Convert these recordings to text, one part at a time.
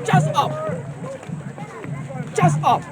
Just up. Just up.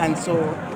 And so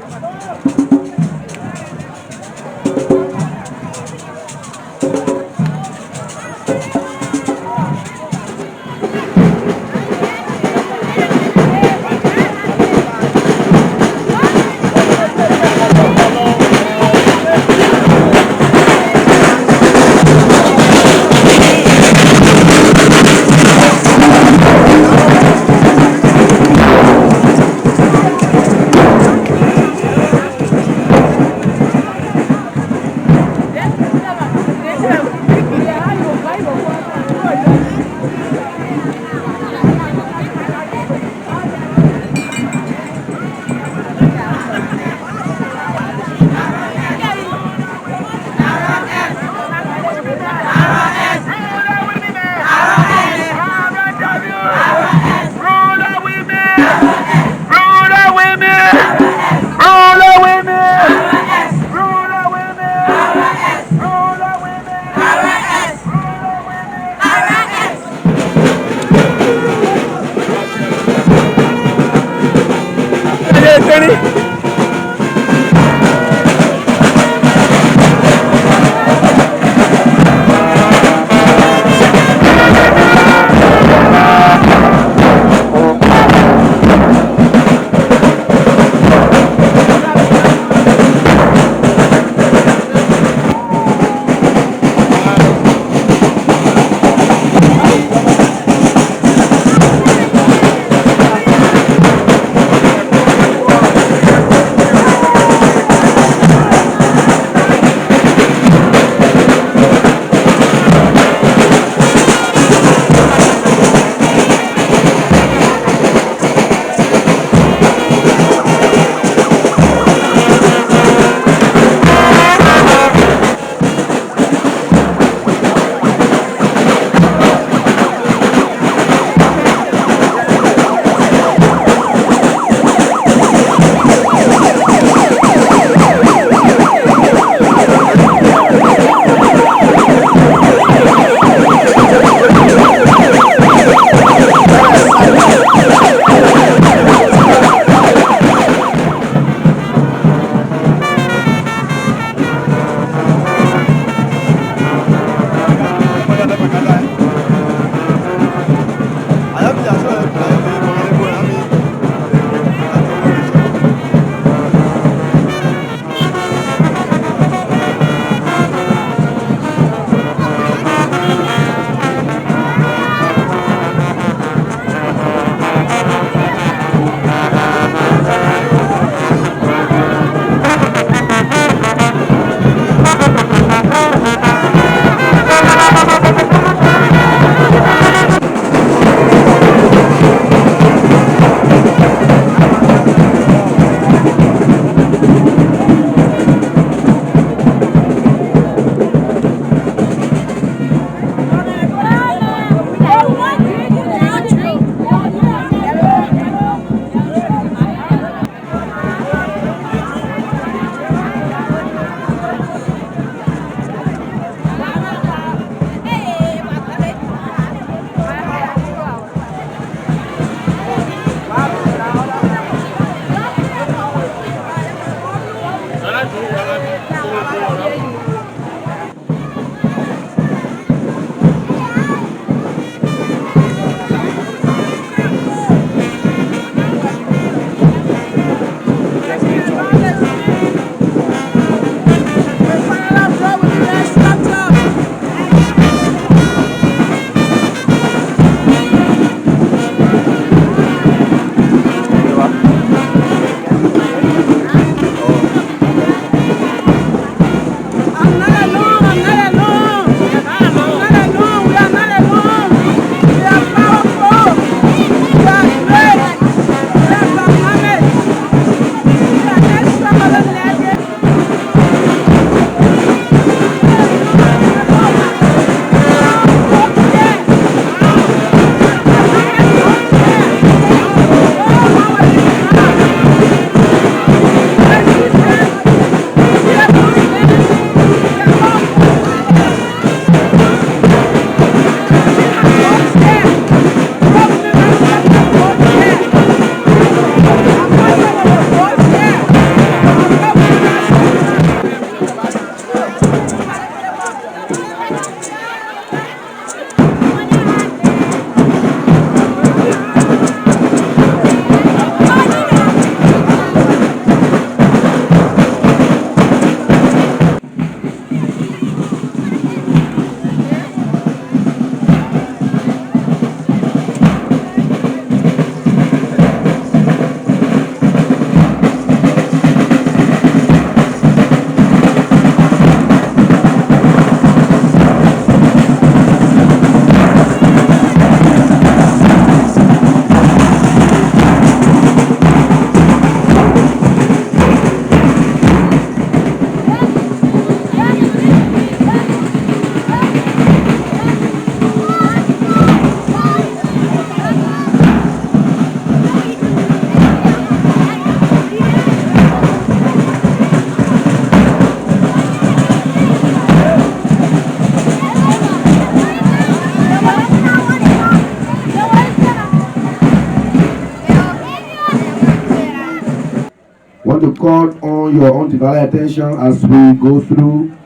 to call on your undivided attention as we go through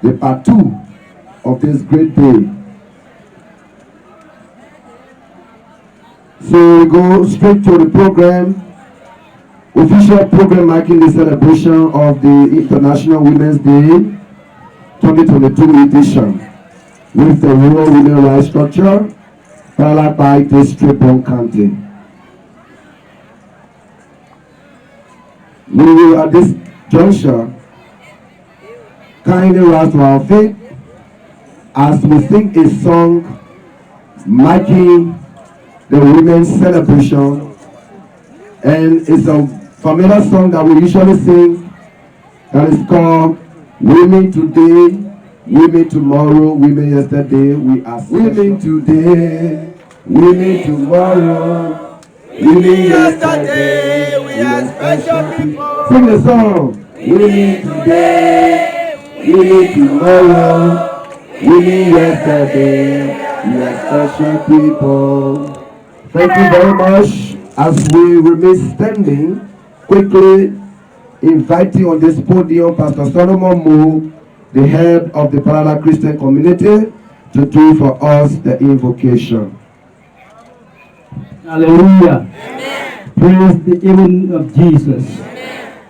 the part 2 of this great day. So we go straight to the program, official program marking the celebration of the International Women's Day 2022 edition with the Rural Women Rights Structure, Palala by District, Bong County. We will at this juncture kindly rise to our feet as we sing a song marking the women's celebration, and it's a familiar song that we usually sing that is called Women Today, Women Tomorrow, Women Yesterday. We are women today, women tomorrow, women yesterday. We are special people. Sing the song. Women today, women tomorrow, women yesterday. We are special people. Thank you very much. As we remain standing, quickly inviting on this podium Pastor Solomon Mo, the head of the Palala Christian community, to do for us the invocation. Hallelujah. Amen. Praise the evening of Jesus. Amen.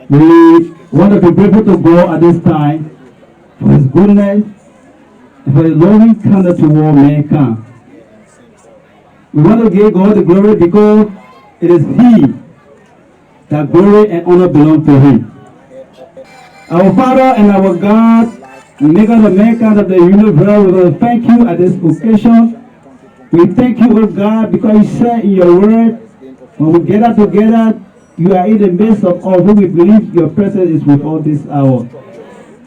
We want to be grateful to God at this time for His goodness and for His loving kindness toward mankind. We want to give God the glory because it is He that glory and honor belong to Him. Our Father and our God, maker of mankind of the universe, we will thank you at this occasion. We thank you, O God, because you said in your word, when we gather together, you are in the midst of all who we believe your presence is with us this hour.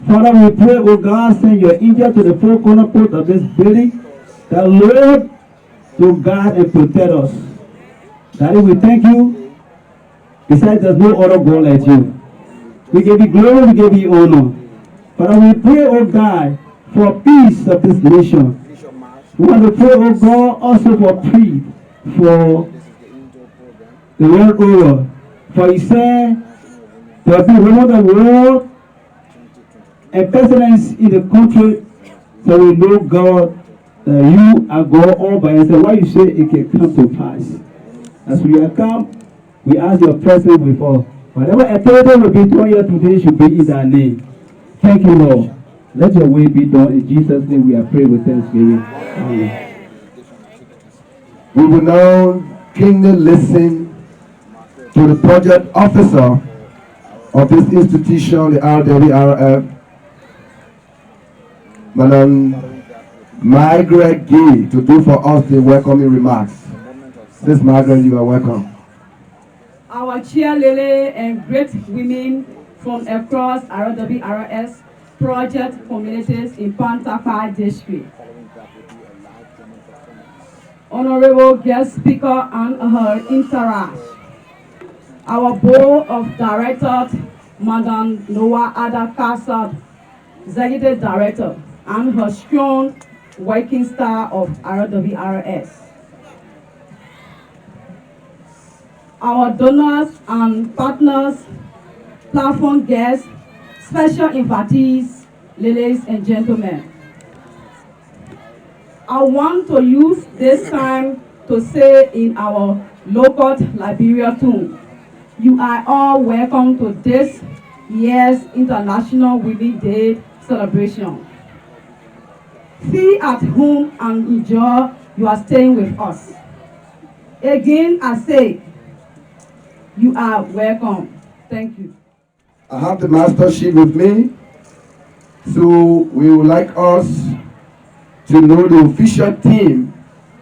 Father, we pray, O God, send your angel to the four corner post of this building, that Lord, to guard and protect us. Daddy, we thank you. Besides, there's no other God like you. We give you glory, we give you honor. Father, we pray, O God, for peace of this nation. We want to pray, O God, also for peace for the world over. For you said there will be rumors of war and pestilence in the country, so we know, God, that you are God all by yourself. Why you say it can come to pass? As we are come, we ask your presence with us. Whatever authority will be done here today should be in thy name. Thank you, Lord. Let your will be done. In Jesus' name we are praying with thanksgiving. Amen. We will now keenly listen to the project officer of this institution, the RWRF, Madam Margaret Gay, to do for us the welcoming remarks. This Margaret, you are welcome. Our cheerleader and great women from across RWRS project communities in Pantapa district. Honorable guest speaker and her entourage. Our board of directors, Madam Noah Adakasa, executive director, and her strong working staff of RWRS. Our donors and partners, platform guests, special invitees, ladies and gentlemen. I want to use this time to say in our local Liberia tune, you are all welcome to this year's International Women's Day celebration. Feel at home and enjoy your staying with us. Again, I say, you are welcome. Thank you. I have the master sheet with me, so we would like us to know the official theme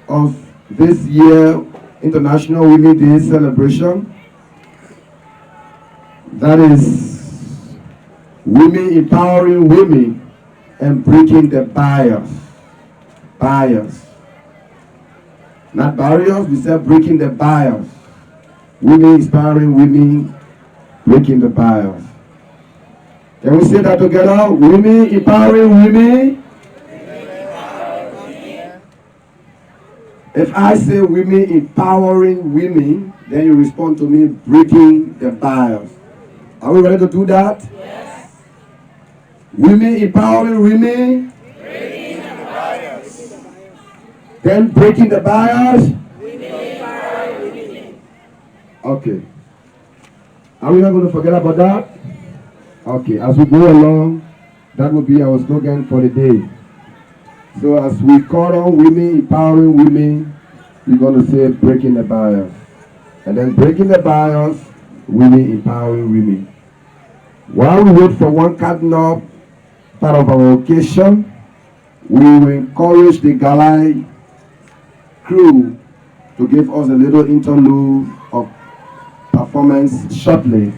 of this year International Women's Day celebration. That is women empowering women and breaking the barriers. Not barriers, we said breaking the barriers. Women inspiring women, breaking the barriers. Can we say that together? Women empowering women. If I say women empowering women, then you respond to me, breaking the barriers. Are we ready to do that? Yes. Women empowering women. Breaking the barriers. Then breaking the barriers. Women empowering women. Okay. Are we not going to forget about that? Okay. As we go along, that will be our slogan for the day. So as we call on women empowering women, we're going to say breaking the barriers. And then breaking the barriers, women empowering women. While we wait for one cardinal part of our occasion, we will encourage the Galai crew to give us a little interlude of performance shortly.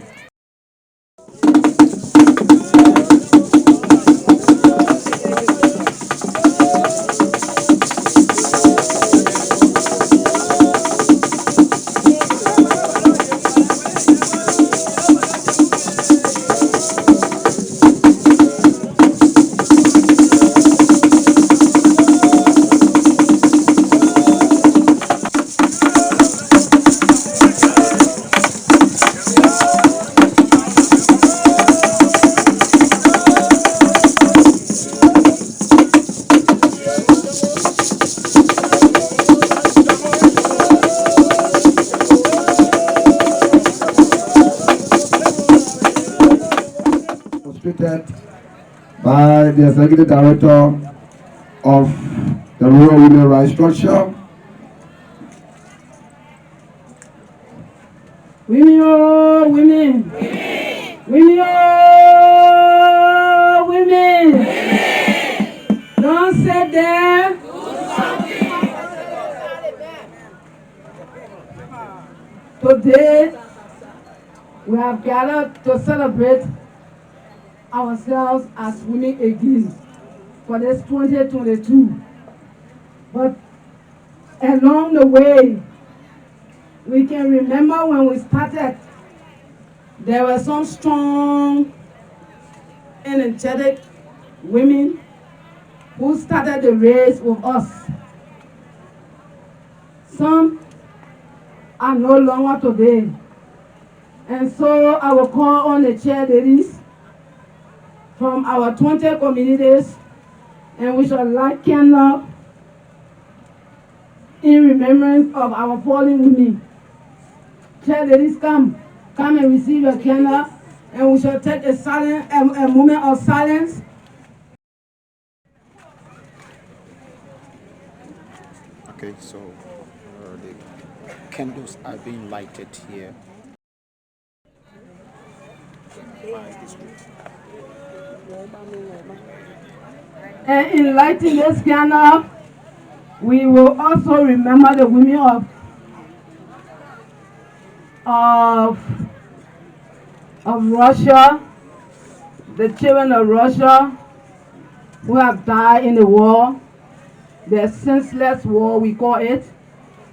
Demonstrated by the Executive Director of the Rural Women Rights Structure. Women, oh, women. Women, oh, women. Don't sit there. Today, we have gathered to celebrate ourselves as women again for this 2022. But along the way, we can remember when we started, there were some strong, energetic women who started the race with us. Some are no longer today. And so I will call on the chair ladies from our 20 communities, and we shall light candle in remembrance of our fallen women. Chair ladies, come and receive your candle, and we shall take a moment of silence. Okay, so the candles are being lighted here. And in lighting this candle, we will also remember the women of Russia, the children of Russia who have died in the war, the senseless war we call it.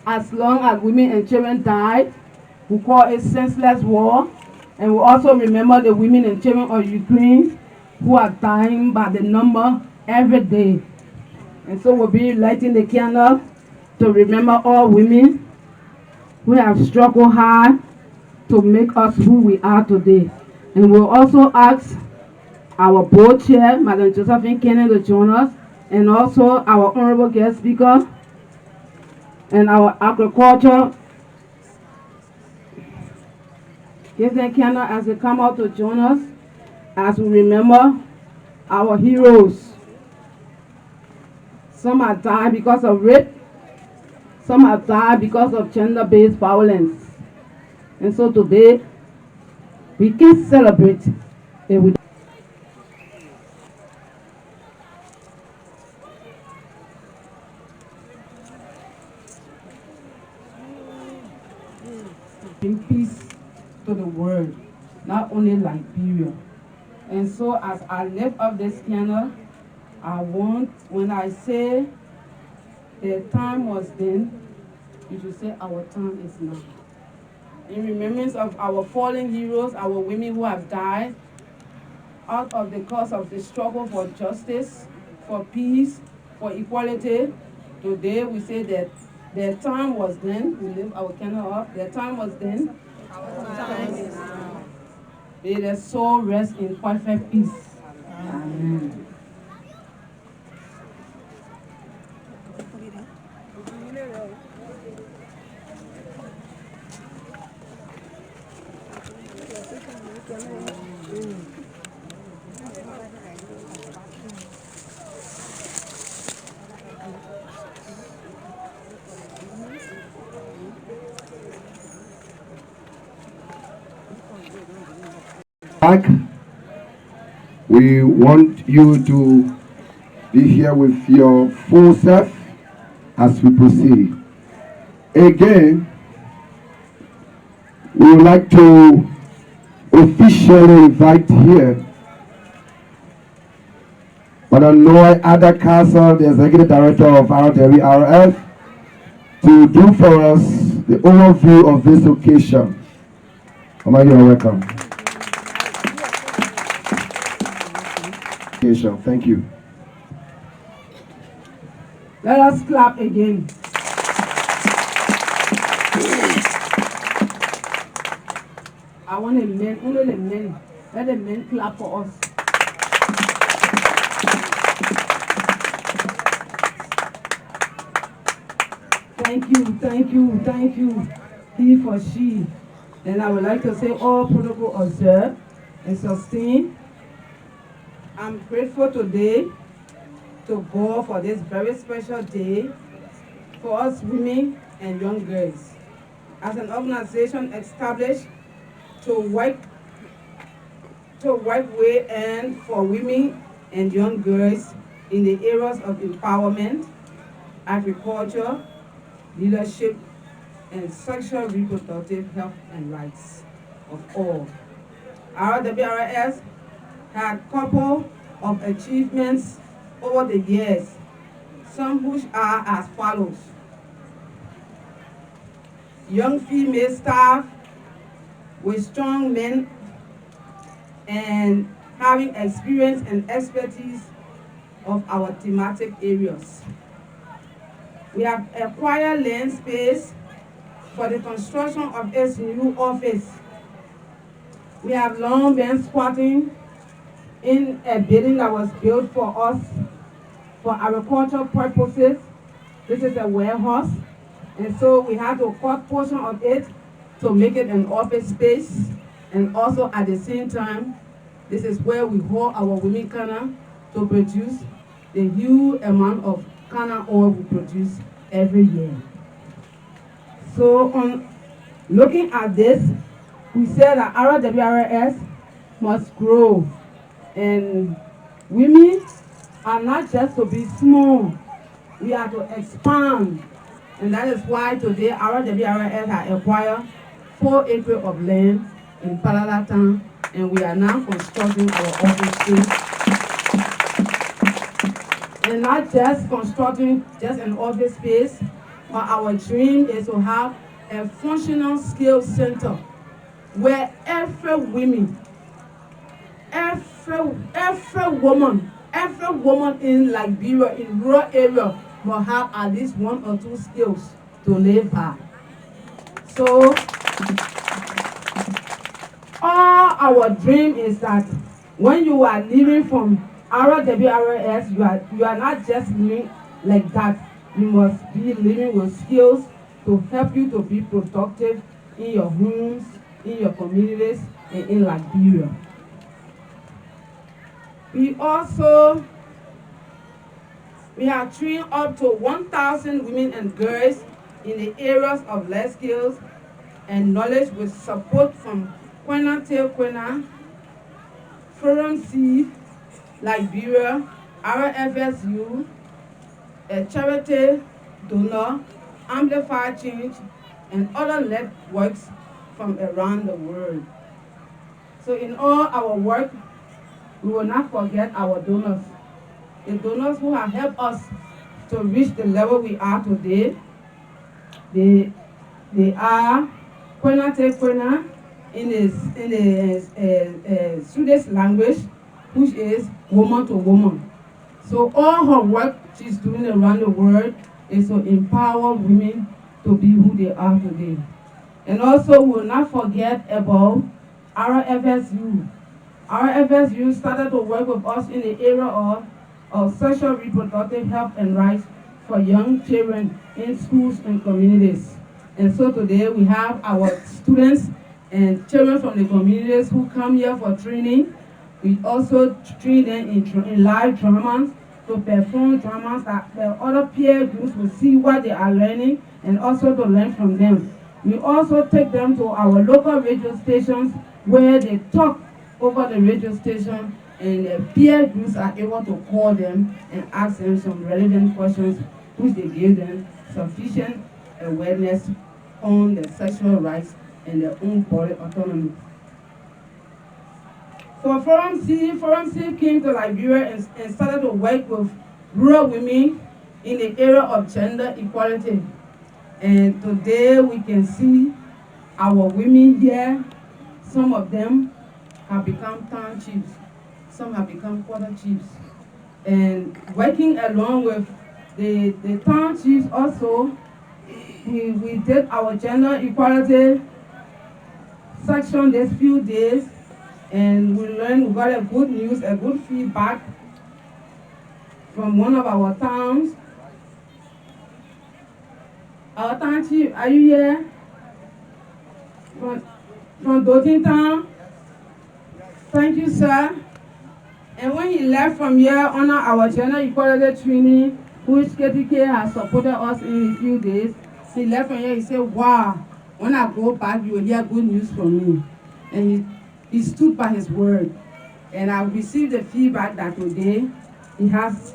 As long as women and children died, we call it senseless war. And we also remember the women and children of Ukraine who are dying by the number every day. And so we'll be lighting the candle to remember all women who have struggled hard to make us who we are today. And we'll also ask our board chair, Madam Josephine Kennan, to join us, and also our honorable guest speaker and our agriculture. Give them candle as they come out to join us as we remember our heroes. Some have died because of rape. Some have died because of gender-based violence. And so today, we can celebrate it with bring peace to the world, not only Liberia. And so as I lift up this candle, I want, when I say the time was then, you should say our time is now. In remembrance of our fallen heroes, our women who have died out of the cause of the struggle for justice, for peace, for equality. Today we say that their time was then, we lift our candle up, their time was then, our time is now. May their soul rest in perfect peace. Amen. Back, we want you to be here with your full self as we proceed. Again, we would like to officially invite here Madam Noy Adakasa, the Executive Director of RWRF, to do for us the overview of this occasion. Mama, you are welcome. Thank you. Let us clap again. I want the men, only the men. Let the men clap for us. Thank you, he for she. And I would like to say all protocol observed and sustained. I'm grateful today to God for this very special day for us women and young girls. As an organization established to work with and for women and young girls in the areas of empowerment, agriculture, leadership, and sexual reproductive health and rights of all. Our WRS had a couple of achievements over the years, some which are as follows. Young female staff with strong men and having experience and expertise of our thematic areas. We have acquired land space for the construction of its new office. We have long been squatting in a building that was built for us for agricultural purposes. This is a warehouse, and so we had to cut portion of it to make it an office space, and also at the same time, this is where we hold our women canna to produce the huge amount of canna oil we produce every year. So on looking at this, we said that our WRS must grow, and women are not just to be small, we are to expand. And that is why today our WRS has acquired 4 acres of land in Palala town, and we are now constructing our office space. And not just constructing just an office space, but our dream is to have a functional skills center where every woman in Liberia, in rural area, will have at least 1 or 2 skills to live by. So all our dream is that when you are living from our WRS, you are not just living like that. You must be living with skills to help you to be productive in your homes, in your communities, and in Liberia. We have trained up to 1,000 women and girls in the areas of life skills and knowledge with support from Kwena Tel Kwena, Forum C, Liberia, RFSU, a charity donor, Amplify Change, and other networks from around the world. So in all our work, we will not forget our donors. The donors who have helped us to reach the level we are today. They are Kwena Te Kwena in the Swedish language, which is woman to woman. So all her work she's doing around the world is to empower women to be who they are today. And also we will not forget about RFSU. RFSU started to work with us in the area of sexual reproductive health and rights for young children in schools and communities. And so today we have our students and children from the communities who come here for training. We also train them in live dramas, to perform dramas that the other peer groups will see what they are learning and also to learn from them. We also take them to our local radio stations where they talk over the radio station, and the peer groups are able to call them and ask them some relevant questions which they give them sufficient awareness on the sexual rights and their own body autonomy. So Forum C came to Liberia and started to work with rural women in the area of gender equality. And today we can see our women here. Some of them have become town chiefs. Some have become quarter chiefs. And working along with the town chiefs also, we did our gender equality section this few days, and we got a good news, a good feedback from one of our towns. Our town chief, are you here? From Dotin Town? Thank you, sir. And when he left from here under our gender equality training, which KTK has supported us in a few days, he left from here, he said, wow, when I go back, you will hear good news from me. And he stood by his word. And I received the feedback that today he has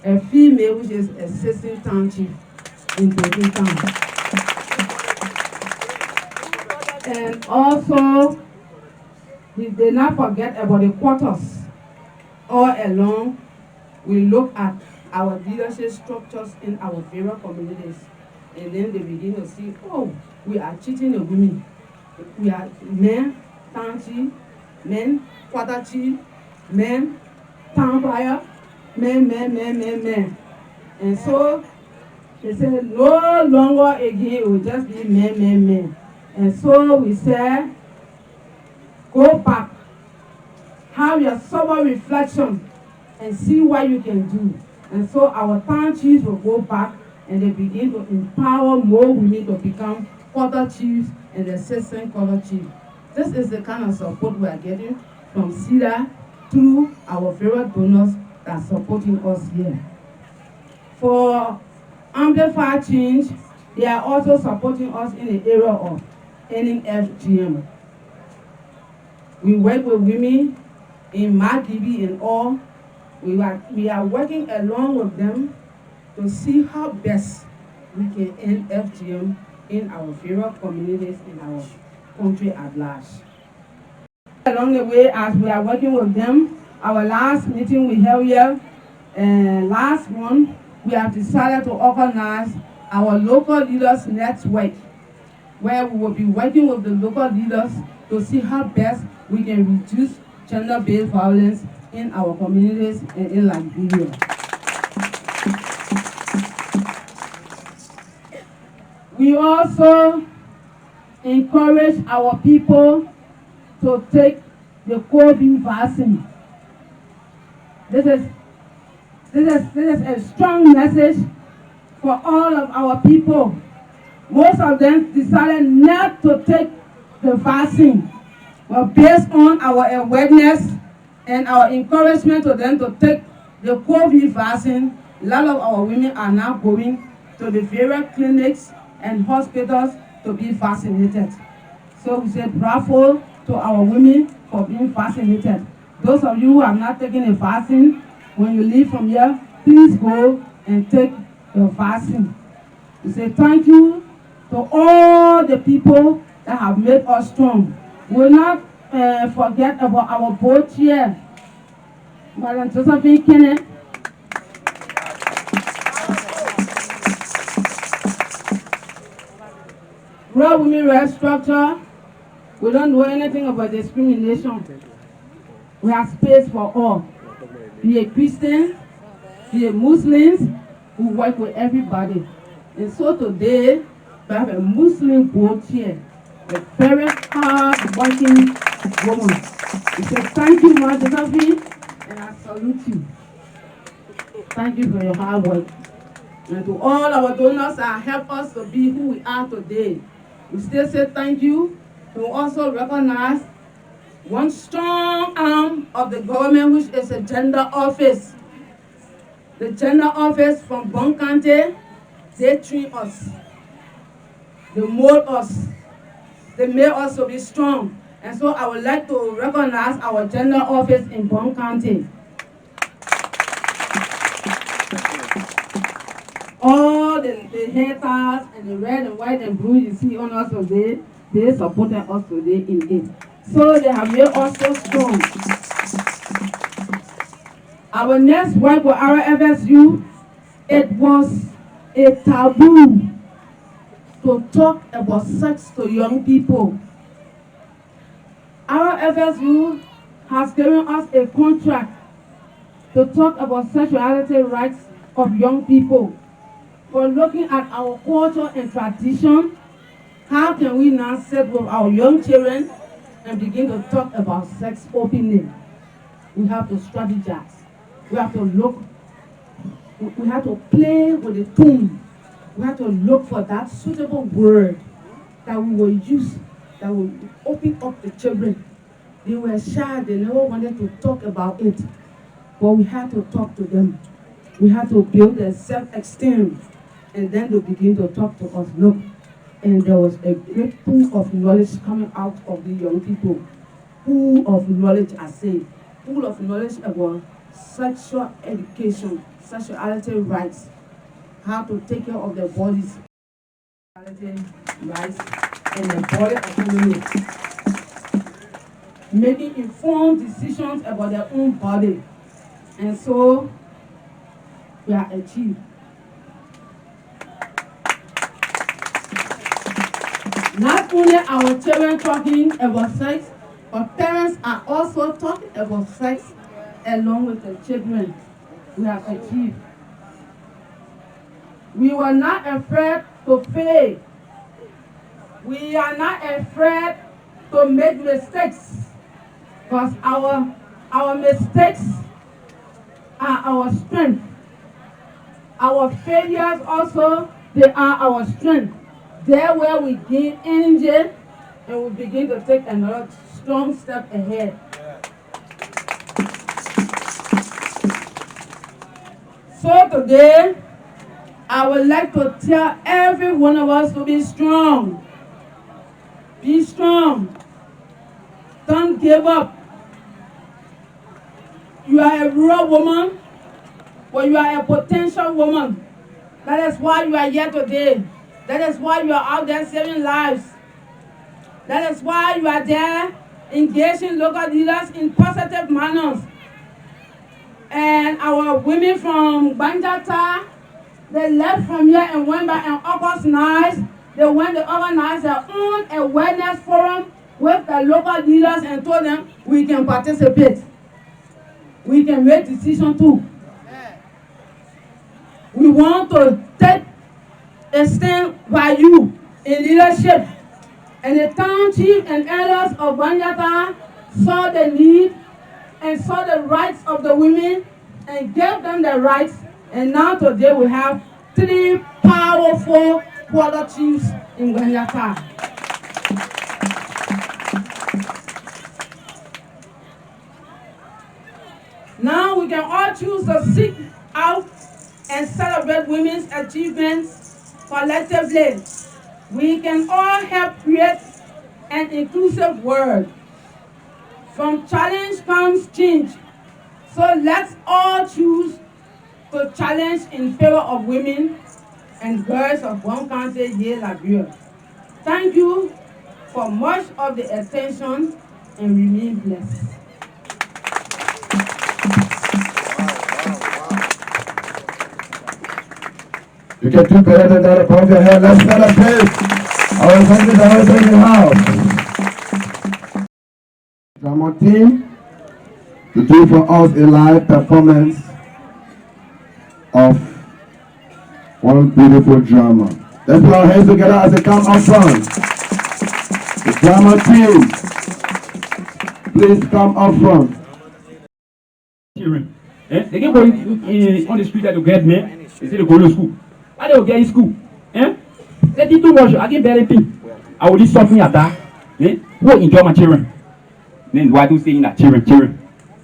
a female which is assistant town chief in Dotin Town. And also, he did not forget about the quarters. All along, we look at our leadership structures in our various communities. And then they begin to see, oh, we are cheating the women. We are men, town chief, men, quarter chief, men, town crier, men. And so they said, no longer again, it will just be men. And so we said, go back, have your sober reflection, and see what you can do. And so our town chiefs will go back and they begin to empower more women to become quarter chiefs and assistant quarter chiefs. This is the kind of support we are getting from CEDA through our various donors that are supporting us here. For Amplify Change, they are also supporting us in the area of ending FGM. We work with women in Magibi and all. We are working along with them to see how best we can end FGM in our various communities in our country at large. Along the way, as we are working with them, our last meeting we held here, last one, we have decided to organize our local leaders network, where we will be working with the local leaders to see how best we can reduce gender-based violence in our communities and in Liberia. We also encourage our people to take the COVID vaccine. This is a strong message for all of our people. Most of them decided not to take the vaccine, but based on our awareness and our encouragement to them to take the COVID vaccine, a lot of our women are now going to the various clinics and hospitals to be vaccinated. So we say bravo to our women for being vaccinated. Those of you who have not taken a vaccine, when you leave from here, please go and take your vaccine. We say thank you to all the people that have made us strong. We will not forget about our board chair, Madam Josephine Kenneth. Rural women rights structure, we don't know anything about discrimination. We have space for all. Be a Christian, be a Muslims, we work with everybody. And so today, we have a Muslim board here, a very hard-working woman. We say thank you, Ma Josephine, and I salute you. Thank you for your hard work. And to all our donors that help us to be who we are today, we still say thank you. We also recognize one strong arm of the government, which is a gender office. The gender office from Bong County, they train us, they mold us, they make us to be strong. And so I would like to recognize our gender office in Bong County. All the haters and the red and white and blue you see on us today, they supported us today in it. So they have made us so strong. Our next work for our FSU, it was a taboo to talk about sex to young people. Our FSU has given us a contract to talk about sexuality rights of young people. For looking at our culture and tradition, how can we now sit with our young children and begin to talk about sex openly? We have to strategize. We have to look, we have to play with the tune. We have to look for that suitable word that we will use, that will open up the children. They were shy, they never wanted to talk about it. But we had to talk to them. We had to build their self-esteem. And then they begin to talk to us. Look, and there was a great pool of knowledge coming out of the young people. Pool of knowledge, I say. Pool of knowledge about sexual education, sexuality rights, how to take care of their bodies, sexuality rights, and the body autonomy. Making informed decisions about their own body. And so, we are achieved. Not only our children talking about sex, but parents are also talking about sex along with the children. We have achieved. We were not afraid to fail. We are not afraid to make mistakes, because our mistakes are our strength. Our failures also, they are our strength. There where we gain energy and we begin to take another strong step ahead. So today, I would like to tell every one of us to be strong. Be strong. Don't give up. You are a real woman, but you are a potential woman. That is why you are here today. That is why you are out there saving lives. That is why you are there engaging local leaders in positive manners. And our women from Banjata, they left from here and went back on August 9th. They went to organize their own awareness forum with the local leaders and told them we can participate. We can make decisions too. We want to take a stand by you in leadership. And the town chief and elders of Banjata saw the need and saw the rights of the women and gave them the rights. And now today we have 3 powerful quarter chiefs in Banjata. Now we can all choose to seek out and celebrate women's achievements collectively. We can all help create an inclusive world. From challenge comes change. So let's all choose to challenge in favor of women and girls of Bong County, here, Liberia. Thank you for much of the attention and remain blessed. You can do better than that above your head. Let's celebrate our country's always in the house. Drama team to do for us a live performance of one beautiful drama. Let's put our hands together as they come up front. The drama team, please come up front. Children. They can go on the street at the get men. They say they go to school. Why they go get in school? Let it too much. I get very pay. I will do something at that. Who enjoy my children? Then why do saying that children?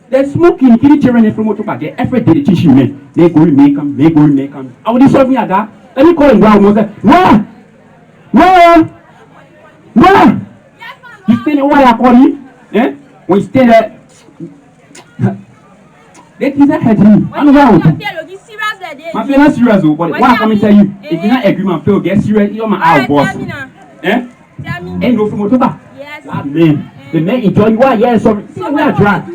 They're smoking, killing children from motor back. Every day they teach men. They go and make them. I will do something at that. Let me call him down. No. You stay there, why I call you? When you stay there, they think that me. I know why. My friend not serious, but what I come and tell you, if you not agree, my friend get serious. You're my out boss. Ain't no from motor back. Yes. Man, the men enjoy you. Why? Yes, so see we are drunk.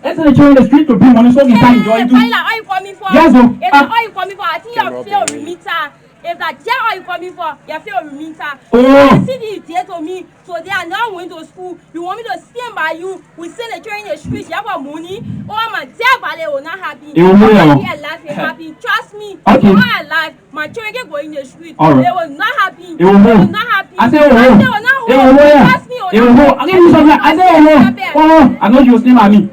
Let's say the children in the street to bring money so we can enjoy it too. All you coming for? Yes, all you coming for? I think you feel meter. If that all you coming for, you feel meter. Oh. See the date to me, so they are now going to school. You want me to stand by you? We send the children in the street. You have money. Oh my dear, they will not happy. They will not happy. Trust me. Okay. All my life, my children can go in the street. All right. They will not happy. They will not happy. I say oh. They will not. Trust me. They will. I give you something. I say oh. I know you stand by me.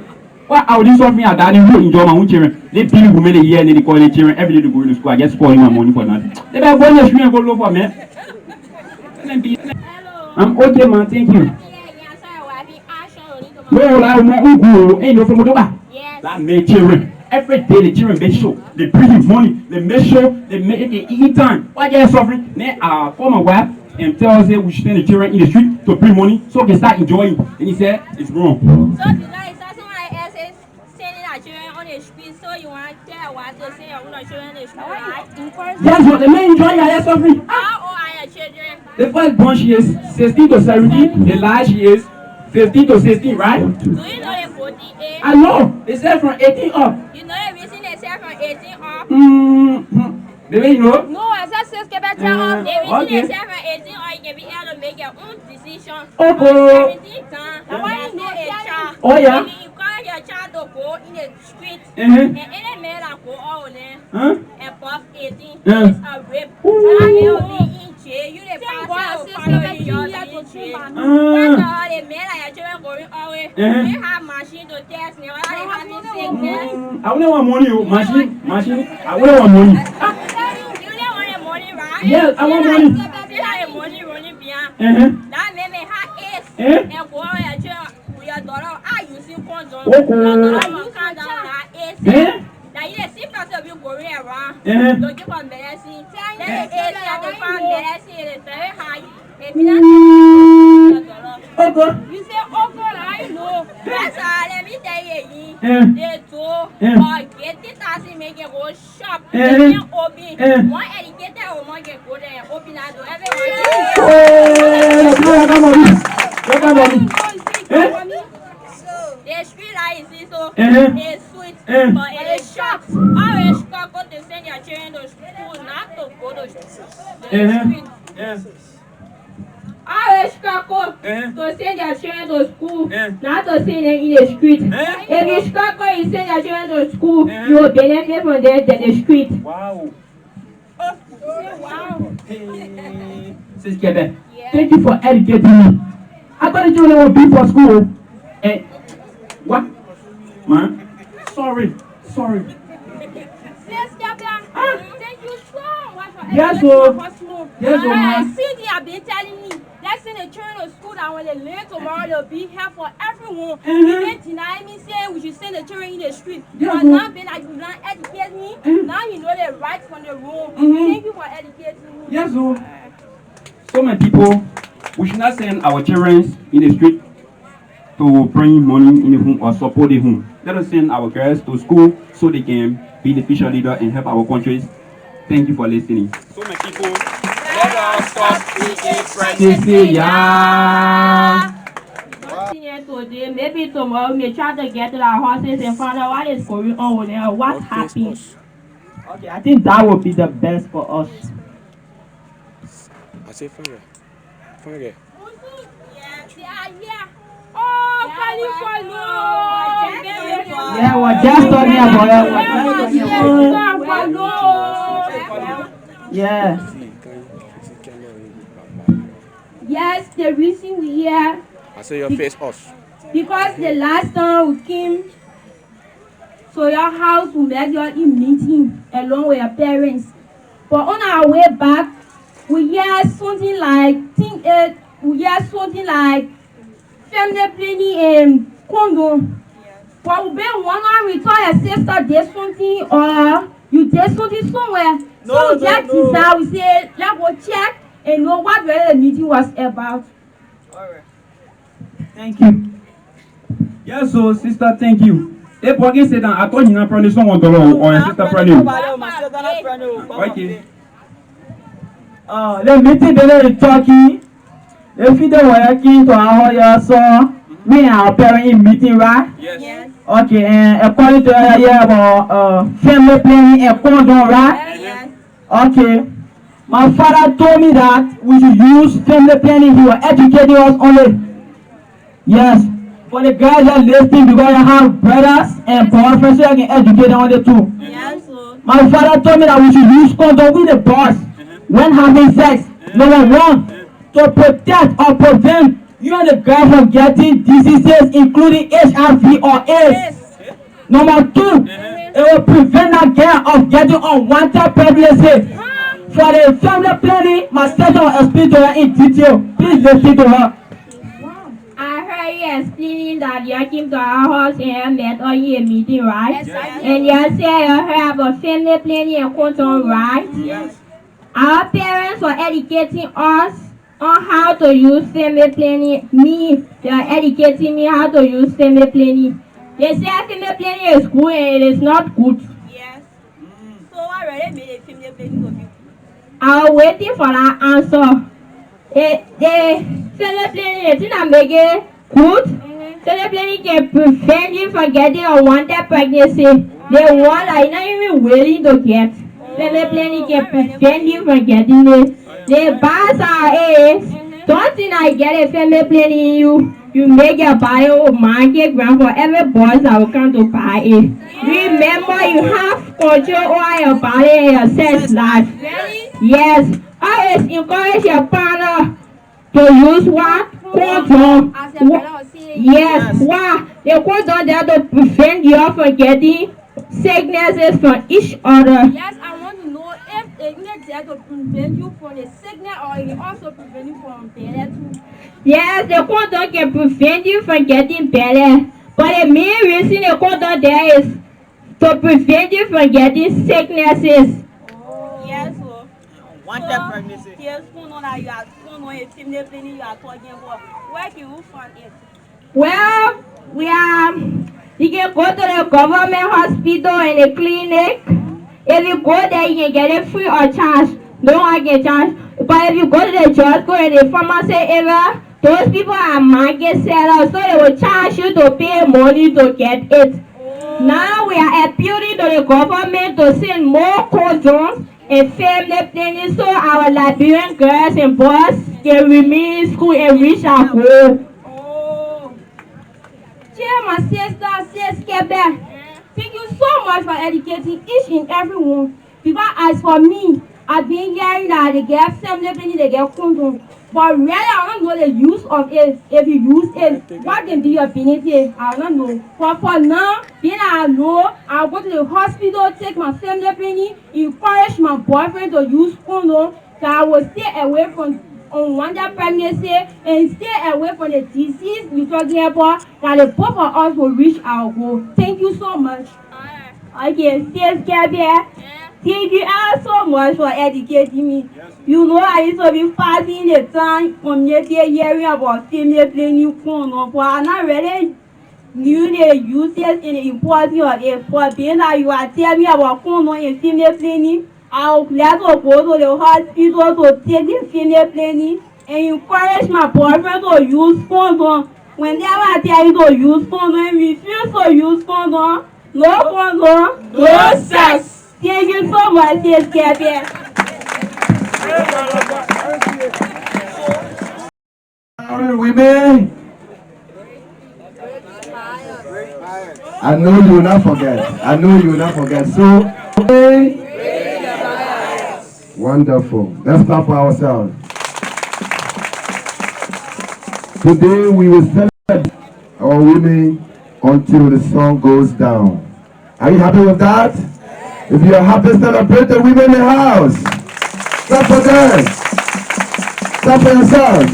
Well, I would do something at that. They will enjoy my own children. They bill women a year and they call their children every day to go to school. I just spoil my money for nothing. They better go in the street and go look for me. I'm okay, man. Thank you. No, I'm not ain't no from Motoba. That made children. Every day the children make sure they bring money. They make sure they make it eat time. Why they are suffering? Then our former wife and tell us that we should send the children in the street to bring money so they can start enjoying. And he said it's wrong. So tonight, sending our children on the street. So you want to tell what to say your children on the street, right? That's what the men enjoy. They are suffering. How old are your children? The first born she is 16 to 17. The last she is 15 to 16, right? Do you know the 48? I know. They said from 18 up. You know the reason they said from 18 up? The way you know? No, I said 6 can be tell up. The reason they said from 18 up, you can be able to make your own decision. Okay. 17 times. I want to know a child. Oh, yeah. Maybe you call your child to go in the street. And any man that go out there above 18 Yeah. is a rape. And they will be in jail. You the pastor will follow you, you'll be in jail. What the hell, the men that your children going away, they have machine to test me. Why they having sickness? I wouldn't want money, machine. I wouldn't want money. You don't want the money, right? Yes, I want money. See how the money running behind. That man may have ace and go out your children with your daughter. I use him condom. Your daughter will calm down that ace. Now you see person you going around. Don't give them medicine. Then the ace that they found medicine is very high. If you don't you say, oh God, I know. That's all. Let me tell you, they do get it as he make it go shop. They can open. One educated woman can go there and open that door. Everyone. The street light is so it's sweet, but it is sharp. How is Chicago to send your children to school, not to go to the street? How is Chicago to send your children to school, not to send them in the street? If in Chicago you send your children to school, you will benefit from them than the street. Wow. Wow. Sis Kebe, thank you for educating me. I thought the children would be for school. What? Man? Sorry. Sis Kebe, thank you so much for educating us. Yes, I see they have been telling me, let's send the children to school that when they learn tomorrow, they'll be here for everyone. You didn't deny me saying we should send the children in the street. But now being like you don't educate me, now you know the right from the wrong. Thank you for educating me. Yes, so many people, we should not send our children in the street to bring money in the home or support the home. Let us send our girls to school so they can be the future leader and help our countries. Thank you for listening. So many people, let us stop speaking French. Today, maybe tomorrow we may try to get to our horses and find out what is going on with them, what's happening. Okay, I think that would be the best for us. I say from here. Yeah, they are here. Oh, California! Yeah, we're just talking about it. Yeah. Yes, the reason we here. I say your face us. Because the last time we came to your house, we met you in meeting along with your parents. But on our way back, we hear something like family planning and condom. But we been wondering we thought your sister did something or you did something somewhere. So we just decided, we said, let's go check and know what really the meeting was about. Alright. Thank you. Yes, so sister, thank you. If Bong said that I thought you not probably someone to or your sister probably. Okay. The meeting they talking. If you don't working to our house, so we are parent in meeting, right? Yes. Okay, and according to about family planning and condom, right? Yes. Okay. My father told me that we should use family planning. He was educating us only. Yes. For the guys that listening, because I have brothers and boyfriends, so I can educate them on the too. Yes. My father told me that we should use condom with the boys when having sex. Number one, to protect or prevent you and the guy from getting diseases including HIV or AIDS. Number two, it will prevent that girl of getting unwanted pregnancy. For the family planning, my sister will explain to her in detail. Please listen to her. I heard you explaining that you came to our house and met all your meeting, right? Yes. And you said you heard about family planning and condom, right? Yes. Our parents were educating us on how to use family planning. They are educating me how to use family planning. They say family planning is good and it is not good. Yes. So I already made a family planning of you. I was waiting for that answer. The family planning is not make it good. Family planning can prevent you from getting unwanted pregnancy. The one that you're not even willing to get. Family planning can prevent you from getting it. The bad side is, don't think I get a family planning you make your body market ground for every boy that will come to buy it. Remember, you have control over your body and your sex life. Yes, always encourage your partner to use what? Condom. Yes, why? The condom there to prevent you from getting sicknesses from each other. Yes, I want to know if it's not there to prevent you from the sickness or it also prevent you from belle too. Yes, the condom can prevent you from getting belle. But the main reason the condom there is to prevent you from getting sicknesses. Oh. Yes, so. Wanted pregnancy. Yes, condom that you are a female planning you are talking about. Where can you find it? Well, you can go to the government hospital and the clinic. If you go there, you can get it free or charge. No one can charge. But if you go to the drug store and the pharmacy area, those people are market sellers, so they will charge you to pay money to get it. Now we are appealing to the government to send more condoms and family planning so our Liberian girls and boys can remain in school and reach our goal. My sister, thank you so much for educating each and every one. Because as for me, I've been hearing that they get family planning, they get condom. But really, I don't know the use of it. If you use it, what can be your benefit? I don't know. But for now, then I know I'll go to the hospital, take my family planning, encourage my boyfriend to use condom, so I will stay away from unwanted pregnancy and stay away from the disease we're talking about, that the both of us will reach our goal. Thank you so much. Okay, stay scared here. Thank you all so much for educating me. You know I used to be passing the time community hearing about family planning condom, but I not really knew the uses and the importance of it. For being that you are telling me about condom and family planning, I'll glad to go to the hospital to take the family planning and encourage my boyfriend to use condom. Whenever I tell you to use condom and refuse to use condom, no condom, no sex. Thank you so much, yes, Gabby. Women, I know you will not forget. I know you will not forget. So, wonderful. Let's clap for ourselves. Today we will celebrate our women until the sun goes down. Are you happy with that? If you are happy, celebrate the women in the house. Clap for them. Clap for yourselves.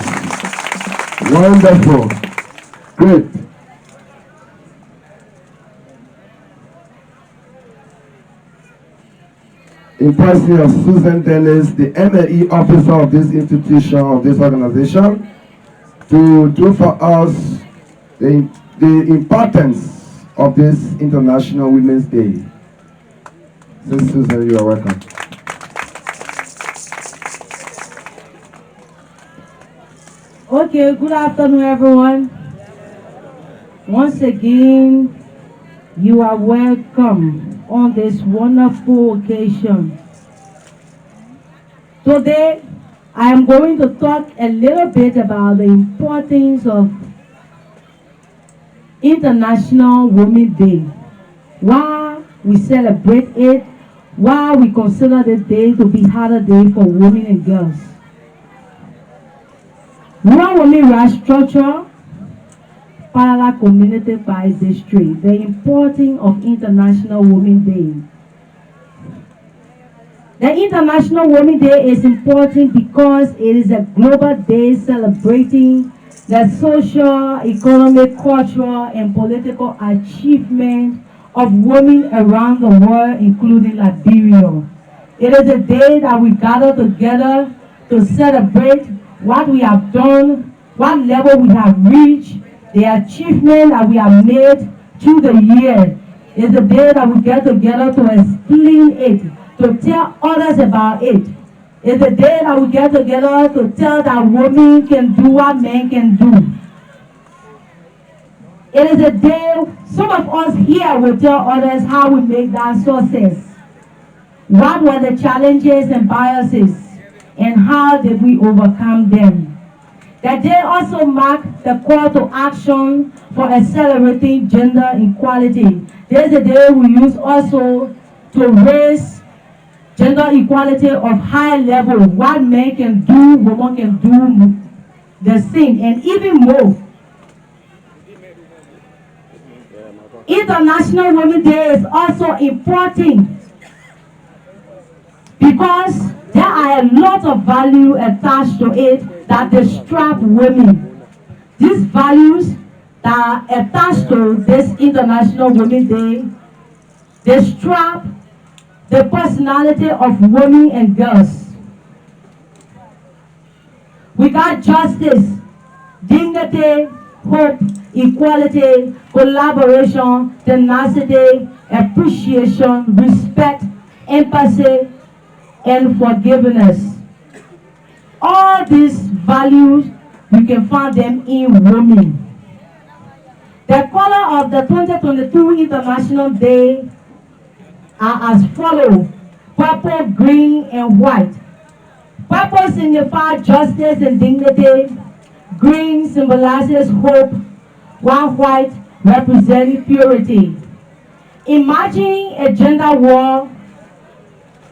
Wonderful. Great. In person of Susan Dennis, the MLE officer of this institution, of this organization, to do for us the importance of this International Women's Day. Ms. Susan, you are welcome. Okay, good afternoon, everyone. Once again, you are welcome on this wonderful occasion. Today, I am going to talk a little bit about the importance of International Women's Day. Why we celebrate it, why we consider the day to be holiday for women and girls. Rural Women Rights Structure, Palala Community by District, the importance of International Women's Day. The International Women's Day is important because it is a global day celebrating the social, economic, cultural, and political achievement of women around the world, including Liberia. It is a day that we gather together to celebrate what we have done, what level we have reached, the achievement that we have made through the year. It's a day that we get together to explain it, to tell others about it. It's a day that we get together to tell that women can do what men can do. It is a day, some of us here will tell others how we make that success. What were the challenges and biases, and how did we overcome them? That day also marked the call to action for accelerating gender equality. This is a day we use also to raise gender equality of high level. What men can do, women can do the same, and even more. International Women's Day is also important because there are a lot of value attached to it that distract women. These values that are attached to this International Women's Day distract the personality of women and girls. We got justice, dignity, hope, equality, collaboration, tenacity, appreciation, respect, empathy, and forgiveness. All these values, you can find them in women. The color of the 2022 International Day are as follows: purple, green, and white. Purple signifies justice and dignity. Green symbolizes hope, while white represents purity. Imagine a gender war,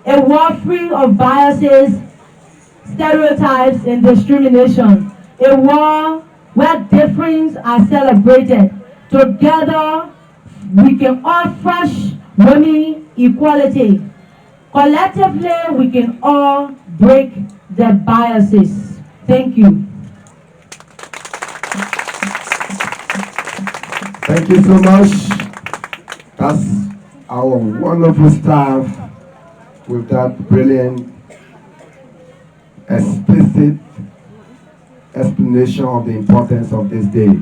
a war free of biases, stereotypes, and discrimination. A war where differences are celebrated. Together, we can all fresh women equality. Collectively, we can all break the biases. Thank you. Thank you so much. That's our wonderful staff with that brilliant, explicit explanation of the importance of this day.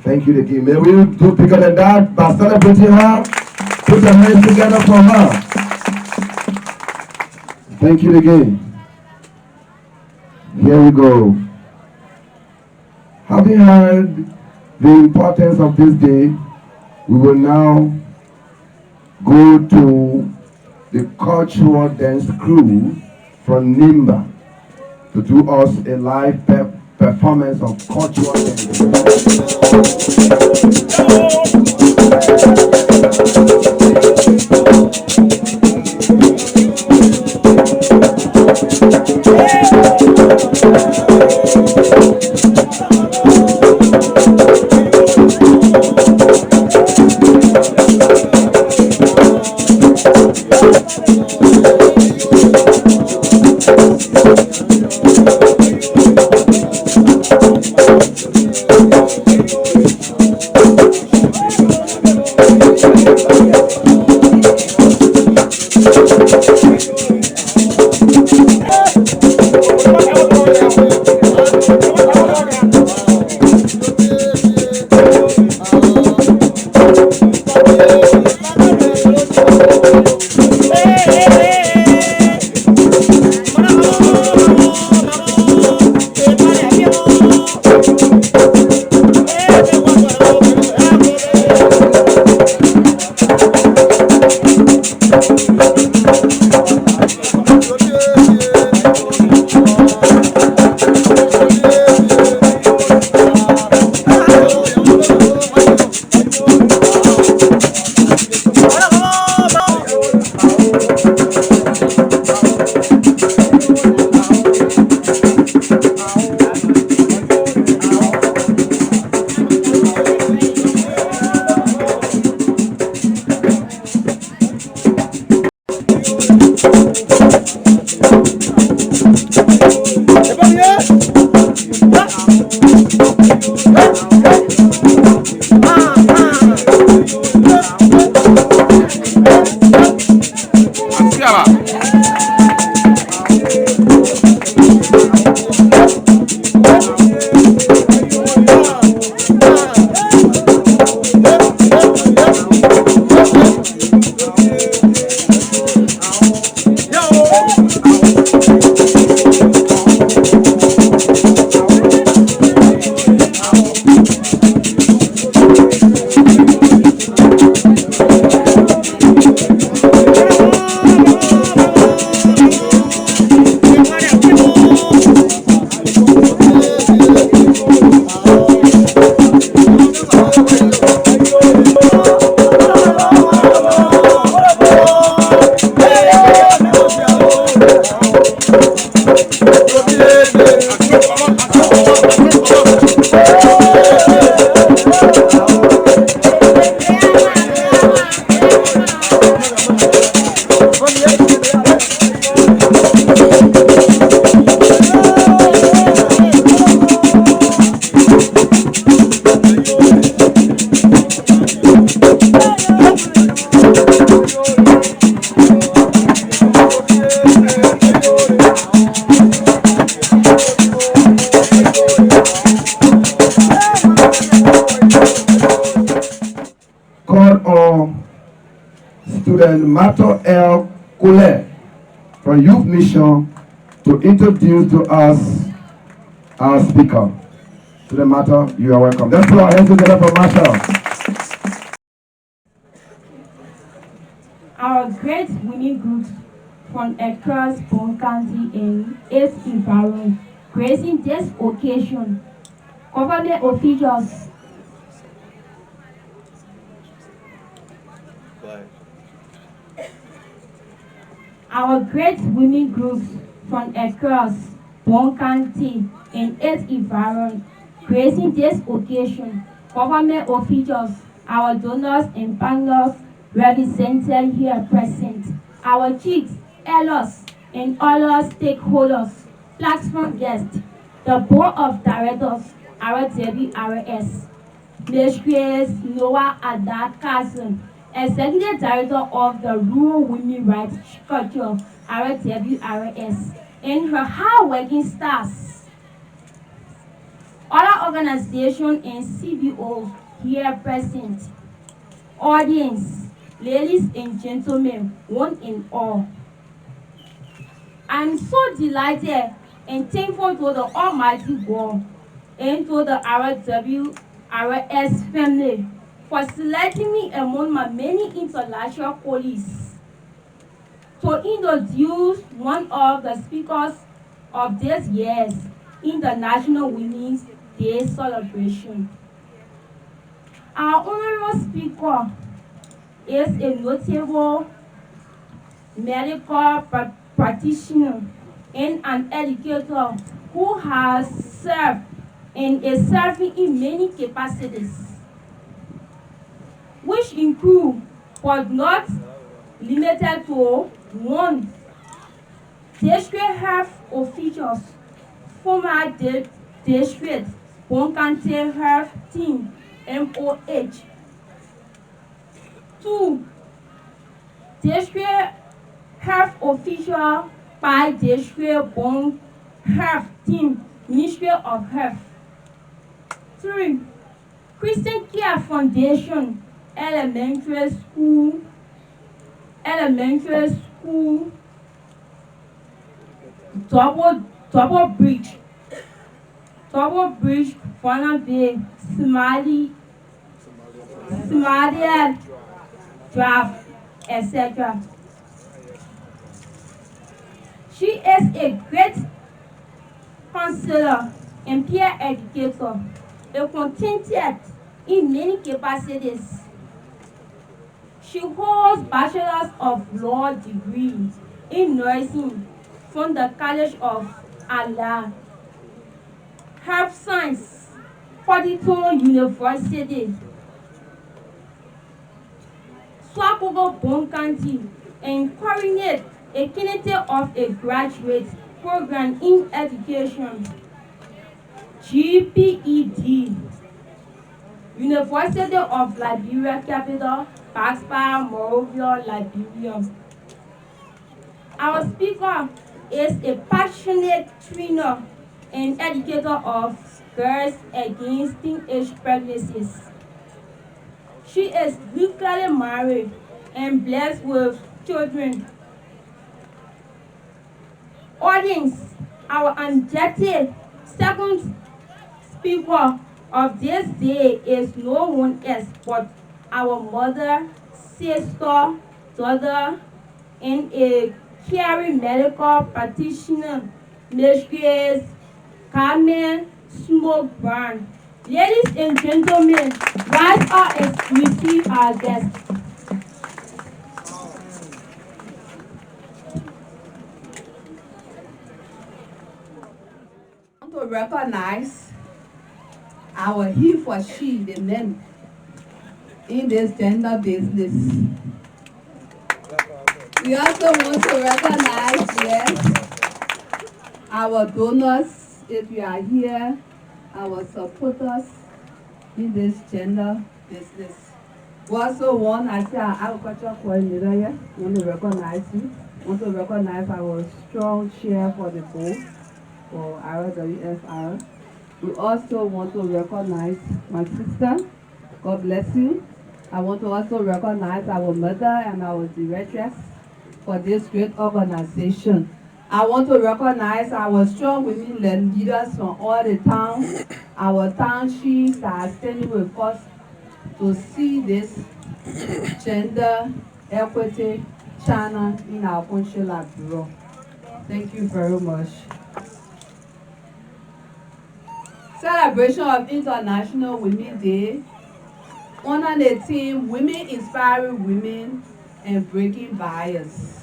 Thank you again. May we do bigger than that by celebrating her. Put your hands together for her. Thank you again. Here we go. Having heard the importance of this day, we will now go to the cultural dance crew from Nimba to do us a live performance of cultural dance. Call on student Mato L. Kule from Youth Mission to introduce to us our speaker. Student Mato, you are welcome. Let's put our hands together for Mato. Our great winning groups from across Bong County and its environment, gracing this occasion, government officials, our great women groups from across Bong County and its environment, gracing this occasion, government officials, our donors and partners represented here present, our chiefs, elders, and other stakeholders, platform guests, the board of directors, our WRS, Mistress Noah Ada Carson, Executive Director of the Rural Women Rights Culture, our WRS, and her hard-working staffs, other organizations and CBOs here present, audience, ladies and gentlemen, one and all. I'm so delighted and thankful to the Almighty God and to the RWRS family for selecting me among my many international colleagues to introduce one of the speakers of this year's International Women's Day celebration. Our honorable speaker is a notable medical practitioner and an educator who has served and is serving in many capacities, which include but not limited to one, District health officials, former district Bong health team, MOH. 2. District health official by district Bong health team, Ministry of Health. 3. Christian Care Foundation, elementary school, double bridge, Bay, Somalia Drive, etc. She is a great counselor and peer educator, a contented in many capacities. She holds Bachelor's of Law degree in nursing from the College of Allah, Health Science, Fortitude University, Swakogo Bong County, and coordinate a candidate of a graduate program in education, GPED, University of Liberia Capital, Paspa, Monrovia, Liberia. Our speaker is a passionate trainer and educator of girls against teenage pregnancies. She is legally married and blessed with children. Audience, our unjected second speaker of this day is no one else but our mother, sister, daughter, and a caring medical practitioner, Mistress Carmen Smoke Brown. Ladies and gentlemen, rise up and receive our guest. I want to recognize our he for she, the men in this gender business. We also want to recognize, yes, our donors, if you are here, our supporters in this gender business. We also want, as our agriculture coordinator here, want to recognize you. Want to recognize our strong chair for the board for RWFR. We also want to recognize my sister. God bless you. I want to also recognize our mother and our directress for this great organization. I want to recognize our strong women leaders from all the towns, our townships that are standing with us to see this gender equity channel in our consular bureau. Thank you very much. Celebration of International Women's Day. Honor the theme, Women Inspiring Women and Breaking Bias.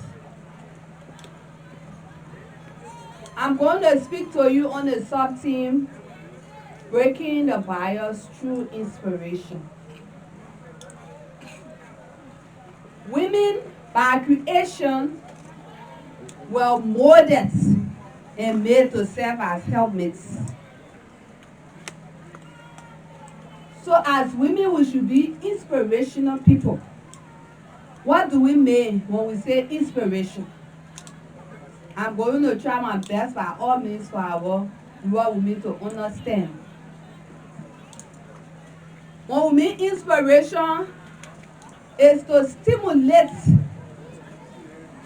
I'm going to speak to you on the sub-theme, Breaking the Bias Through Inspiration. Women, by creation, were molded and made to serve as helpmates. So as women, we should be inspirational people. What do we mean when we say inspiration? I'm going to try my best by all means for our women to understand. When we mean inspiration, is to stimulate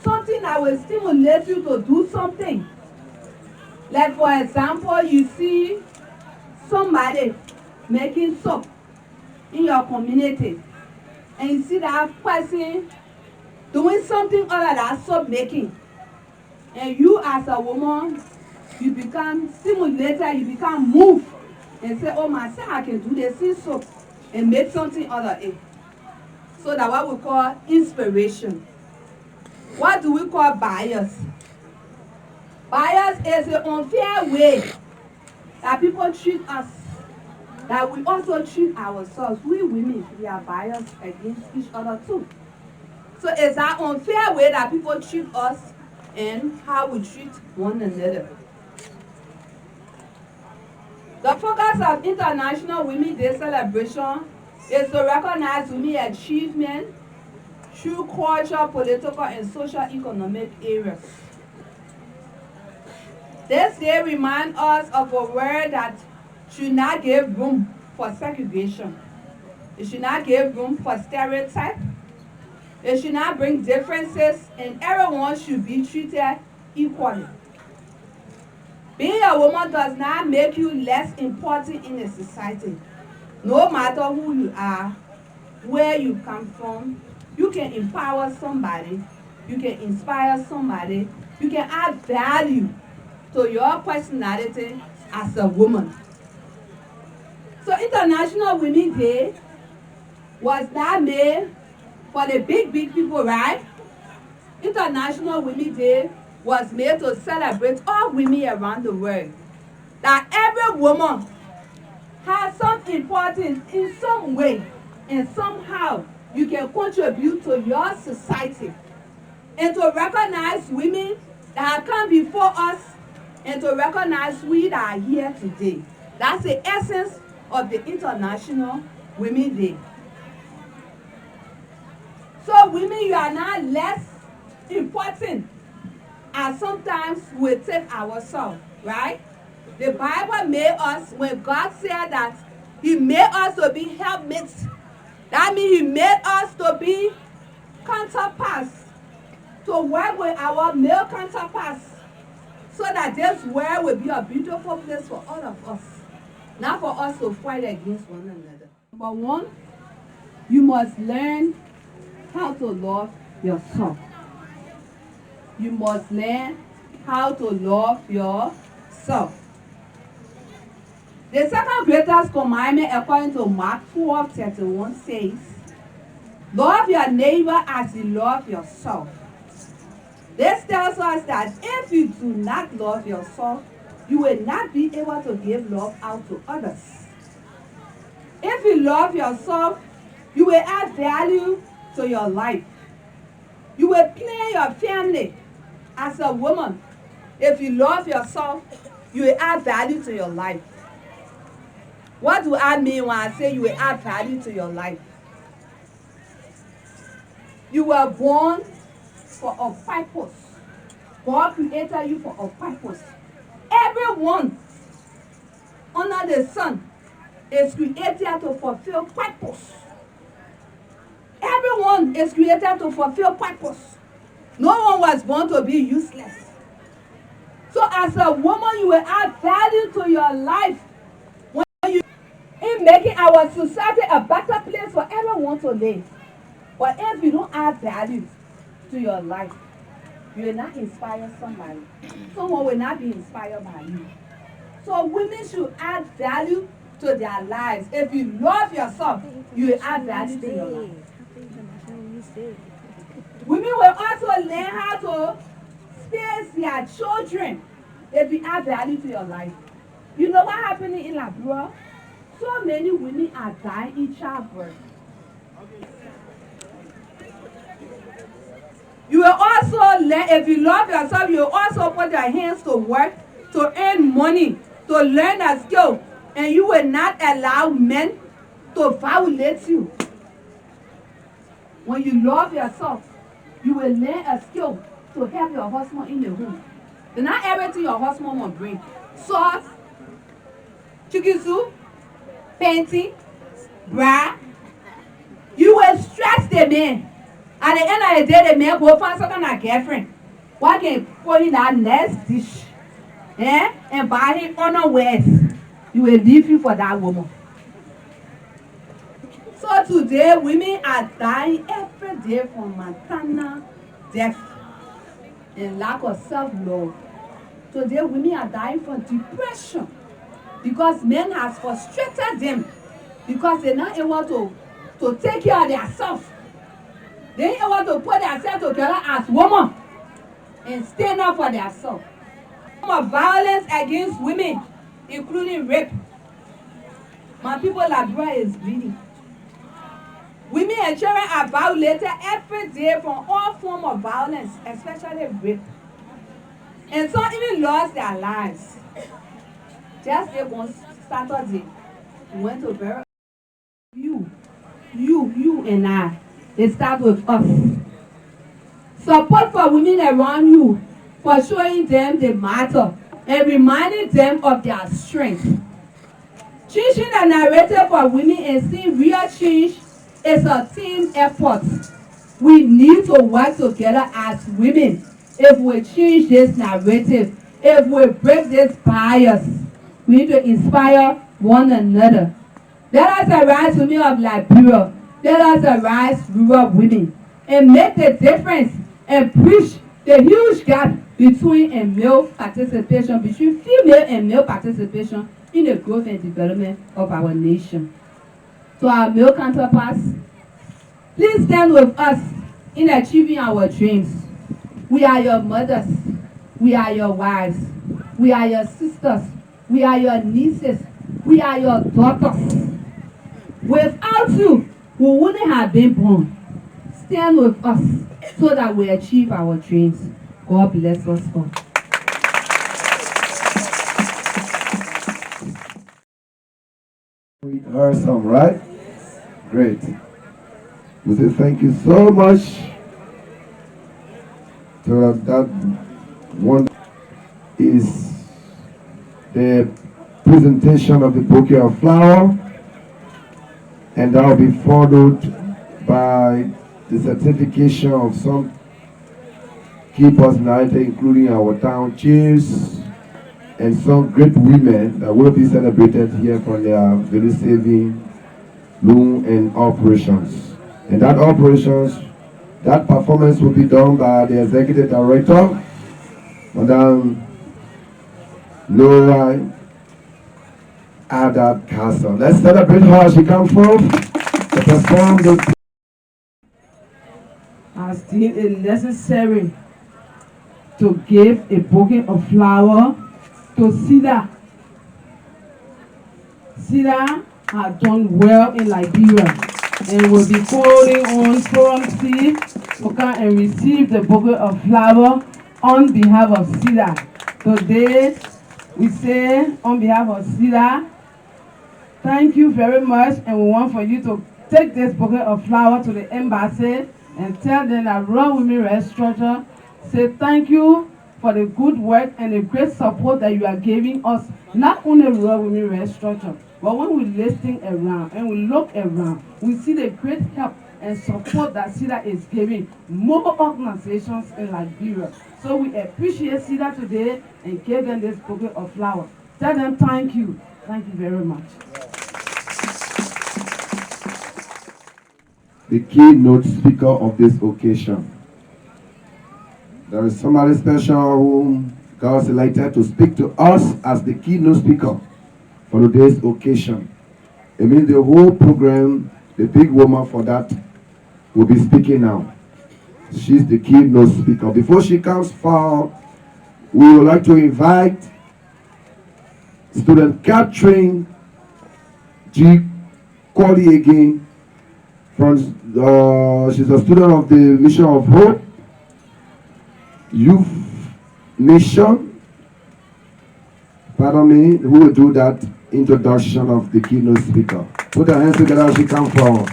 something that will stimulate you to do something. Like for example, you see somebody making soap in your community, and you see that person doing something other than soap making, and you as a woman, you become stimulated, you become moved, and say, oh my son, I can do this in soap and make something other it. So that's what we call inspiration. What do we call bias? Bias is an unfair way that people treat us, that we also treat ourselves. We women, we are biased against each other too. So it's that unfair way that people treat us and how we treat one another. The focus of International Women's Day celebration is to recognize women's achievement through cultural, political, and social-economic areas. This day reminds us of a word that should not give room for segregation. It should not give room for stereotype. It should not bring differences, and everyone should be treated equally. Being a woman does not make you less important in a society. No matter who you are, where you come from, you can empower somebody, you can inspire somebody, you can add value to your personality as a woman. So International Women's Day was not made for the big people, right? International Women's Day was made to celebrate all women around the world. That every woman has some importance in some way, and somehow you can contribute to your society. And to recognize women that have come before us, and to recognize we that are here today. That's the essence of the International Women's Day. So women, you are not less important as sometimes we take ourselves, right? The Bible made us, when God said that He made us to be helpmates, that means He made us to be counterparts, to work with our male counterparts, so that this world will be a beautiful place for all of us, not for us to fight against one another. Number one, you must learn how to love yourself. You must learn how to love yourself. The second greatest commandment, according to Mark 12:31, says, love your neighbor as you love yourself. This tells us that if you do not love yourself, you will not be able to give love out to others. If you love yourself, you will add value to your life. You will plan your family as a woman. If you love yourself, you will add value to your life. What do I mean when I say you will add value to your life? You were born for a purpose. God created you for a purpose. Everyone under the sun is created to fulfill purpose. Everyone is created to fulfill purpose. No one was born to be useless. So as a woman, you will add value to your life when you in making our society a better place for everyone to live. But if you don't add value to your life, you will not inspire somebody. Someone will not be inspired by you. So women should add value to their lives. If you love yourself, you will add value to your life. Women will also learn how to space their children if you add value to your life. You know what happened in Liberia? So many women are dying in childbirth. You will also learn, if you love yourself, you will also put your hands to work, to earn money, to learn a skill, and you will not allow men to violate you. When you love yourself, you will learn a skill to help your husband in the home. But not everything your husband will bring. Salt, chicken soup, painting, bra. You will stress the man. At the end of the day, the man go find some kind of girlfriend. Why can put in that next dish? And buy him unawares. You will leave you for that woman. So today, women are dying every day from maternal death and lack of self-love. Today, women are dying from depression because men has frustrated them because they're not able to take care of themselves. They ain't able to put themselves together as women and stand up for themselves. Of violence against women, including rape. My people, Liberia is bleeding. Women and children are violated every day from all forms of violence, especially rape. And some even lost their lives. Just like on Saturday, we went to bury you and I. It starts with us. Support for women around you, for showing them the matter and reminding them of their strength. Changing the narrative for women and seeing real change is a team effort. We need to work together as women if we change this narrative, if we break this bias. We need to inspire one another. Let us arise women of Liberia. Let us arise rural women and make the difference and bridge the huge gap between a male participation, between female and male participation in the growth and development of our nation. To our male counterparts, please stand with us in achieving our dreams. We are your mothers. We are your wives. We are your sisters. We are your nieces. We are your daughters. Without you, we wouldn't have been born. Stand with us so that we achieve our dreams. God bless us all. We heard some, right? Great. We say thank you so much to that one is the presentation of the bouquet of flower, and that will be followed by the certification of some key personalities, including our town chiefs and some great women that will be celebrated here for their very saving loan and operations. And that performance will be done by the executive director, Madam Laura Ada Castle. Let's celebrate her as she comes forth to perform the. As deemed it necessary to give a bouquet of flower to Sida. Sida has done well in Liberia and will be calling on Forum C to come and receive the bouquet of flower on behalf of Sida. Today, we say on behalf of Sida, thank you very much, and we want for you to take this bouquet of flower to the embassy and tell them that Rural Women Restructure say thank you for the good work and the great support that you are giving us, not only Rural Women Restructure, but when we listen around and we look around, we see the great help and support that SIDA is giving more organizations in Liberia. So we appreciate SIDA today and give them this bouquet of flowers. Tell them thank you. Thank you very much. The keynote speaker of this occasion. There is somebody special whom God selected to speak to us as the keynote speaker for today's occasion. It means the whole program, the big woman for that, will be speaking now. She's the keynote speaker. Before she comes forward, we would like to invite student Catherine G. Corley again. She's a student of the Mission of Hope Youth Mission. Pardon me, who will do that introduction of the keynote speaker. Put your hands together as she comes forward.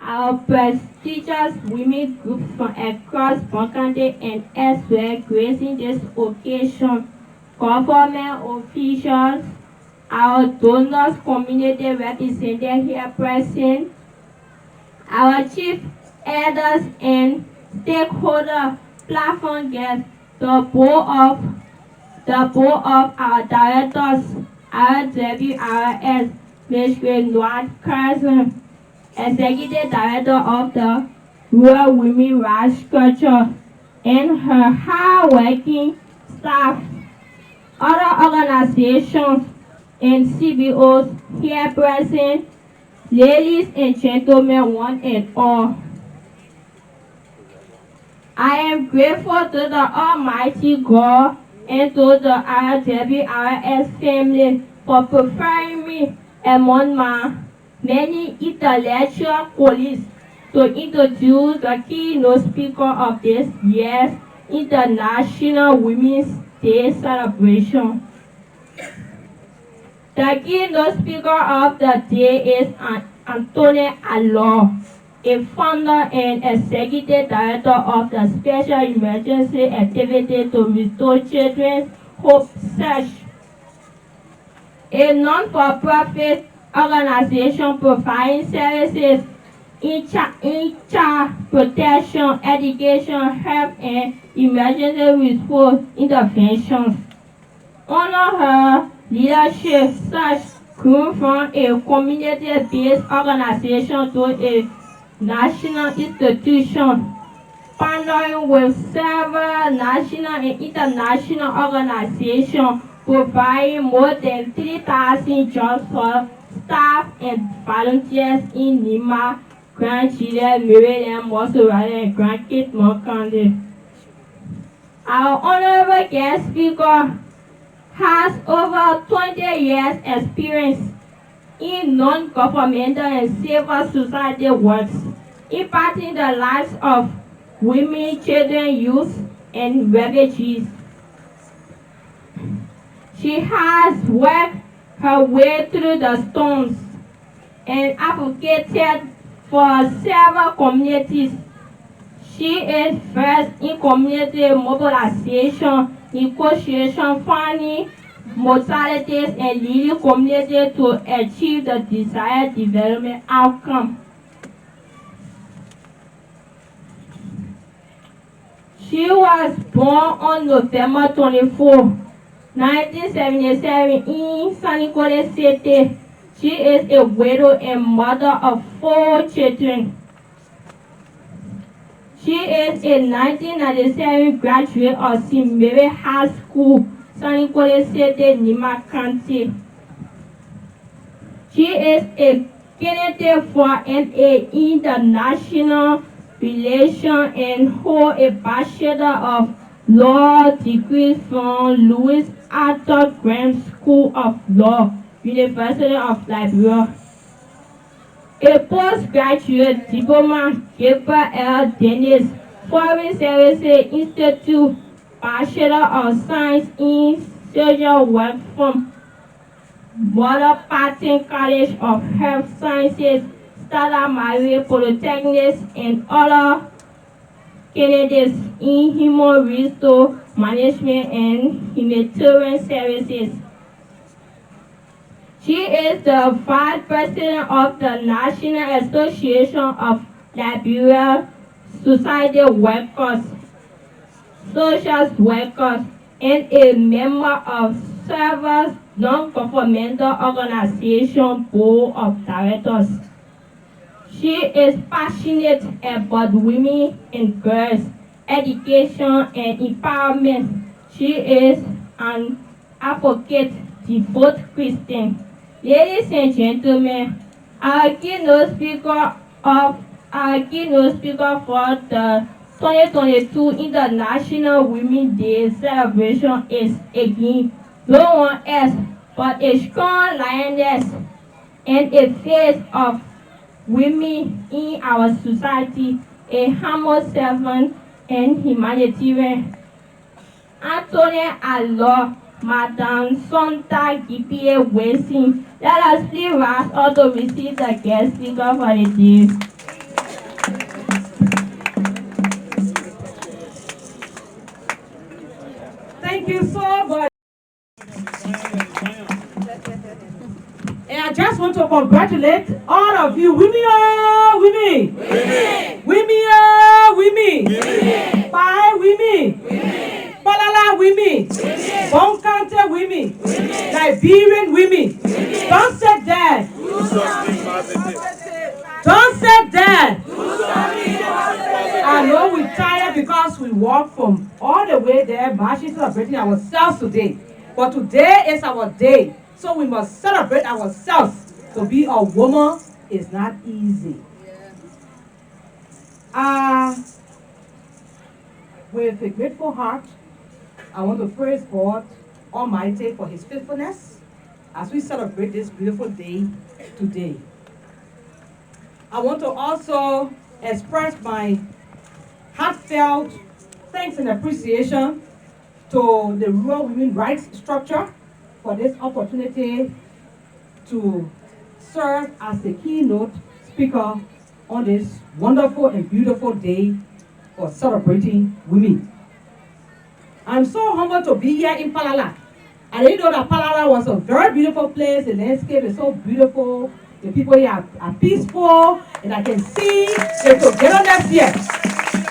Our prestigious women groups from across Bong and elsewhere gracing this occasion, government officials, our donors, community represented here present, our chief elders and stakeholder platform guests, the board of our directors, our WRS, Ms. Noah Carson, Executive Director of the Rural Women Rights Culture, and her hard-working staff, other organizations and CBOs here present, ladies and gentlemen, one and all. I am grateful to the Almighty God and to the RWRS family for preferring me among my many intellectual colleagues to introduce the keynote speaker of this year's International Women's Day celebration. The keynote speaker of the day is Anthony Allo, a founder and executive director of the Special Emergency Activity to Restore Children's Hope Search, a non-for-profit organization providing services in child protection, education, health, and emergency response interventions. Under her leadership, such grew from a community-based organization to a national institution, partnering with several national and international organizations, providing more than 3,000 jobs for staff and volunteers in Lima, Grand Chile, Liberian, Montserrat, and Grand Kitmon County. Our honorable guest speaker has over 20 years experience in non-governmental and civil society works, impacting the lives of women, children, youth, and refugees. She has worked her way through the storms and advocated for several communities. She is first in community mobilization, negotiation, funding, modalities, and leading community to achieve the desired development outcome. She was born on November 24, 1977 in San Nicolas City. She is a widow and mother of 4 children. She is a 1997 graduate of St. Mary High School, San Nicolas City, Lima County. She is a candidate for MA in the National Relations and holds a Bachelor of Law degree from Louis Arthur Graham School of Law, University of Liberia. A postgraduate diploma, Gabriel Dennis, Foreign Services Institute, Bachelor of Science in Social Work from Mother Patton College of Health Sciences, Stella Maria Polytechnics, and other candidates in human resource management and humanitarian services. She is the vice president of the National Association of Liberia Society Workers, Social Workers, and a member of several non-governmental organization board of directors. She is passionate about women and girls, education and empowerment. She is an advocate, devout Christian. Ladies and gentlemen, our keynote speaker for the 2022 International Women's Day celebration is again no one else but a strong lioness and a face of women in our society, a humble servant and humanitarian. Anthony Allo, Madame Sonta Gipie Wilson. Let us please rise up to receive the guest speaker for the day. Thank you so much. And I just want to congratulate all of you. Women, oh, women. Women. Women, oh, women. Women. Pai women. Women. Palala women. Women. Bong County women. Women. Liberian women. Women. Don't say that. Don't say that. I know we're tired because we walked from all the way there, marching, celebrating ourselves today. But today is our day. So we must celebrate ourselves. To be a woman is not easy. With a grateful heart, I want to praise God Almighty for His faithfulness as we celebrate this beautiful day today. I want to also express my heartfelt thanks and appreciation to the Rural Women Rights Structure for this opportunity to serve as the keynote speaker on this wonderful and beautiful day for celebrating women. I'm so humbled to be here in Palala. I didn't know that Palala was a very beautiful place. The landscape is so beautiful. The people here are peaceful, and I can see the togetherness here.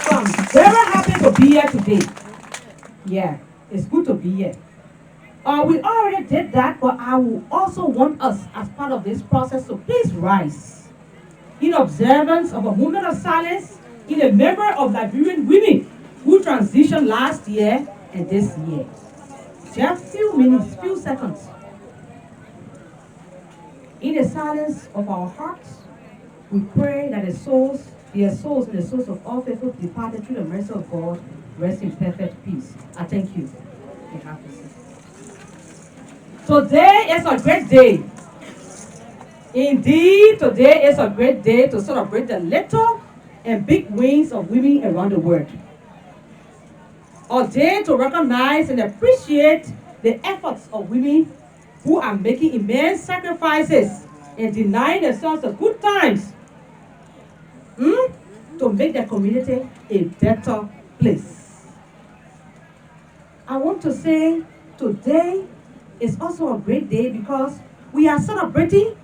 So I'm very happy to be here today. Yeah, it's good to be here. We already did that, but I will also want us, as part of this process, to please rise in observance of a moment of silence in a memory of Liberian women who transitioned last year and this year. Just few minutes, few seconds. In the silence of our hearts, we pray that their souls and the souls of all faithful departed through the mercy of God rest in perfect peace. I thank you. You have to sit. Today is a great day. Indeed, today is a great day to celebrate the little and big wins of women around the world. A day to recognize and appreciate the efforts of women who are making immense sacrifices and denying themselves the good times to make their community a better place. I want to say today is also a great day because we are celebrating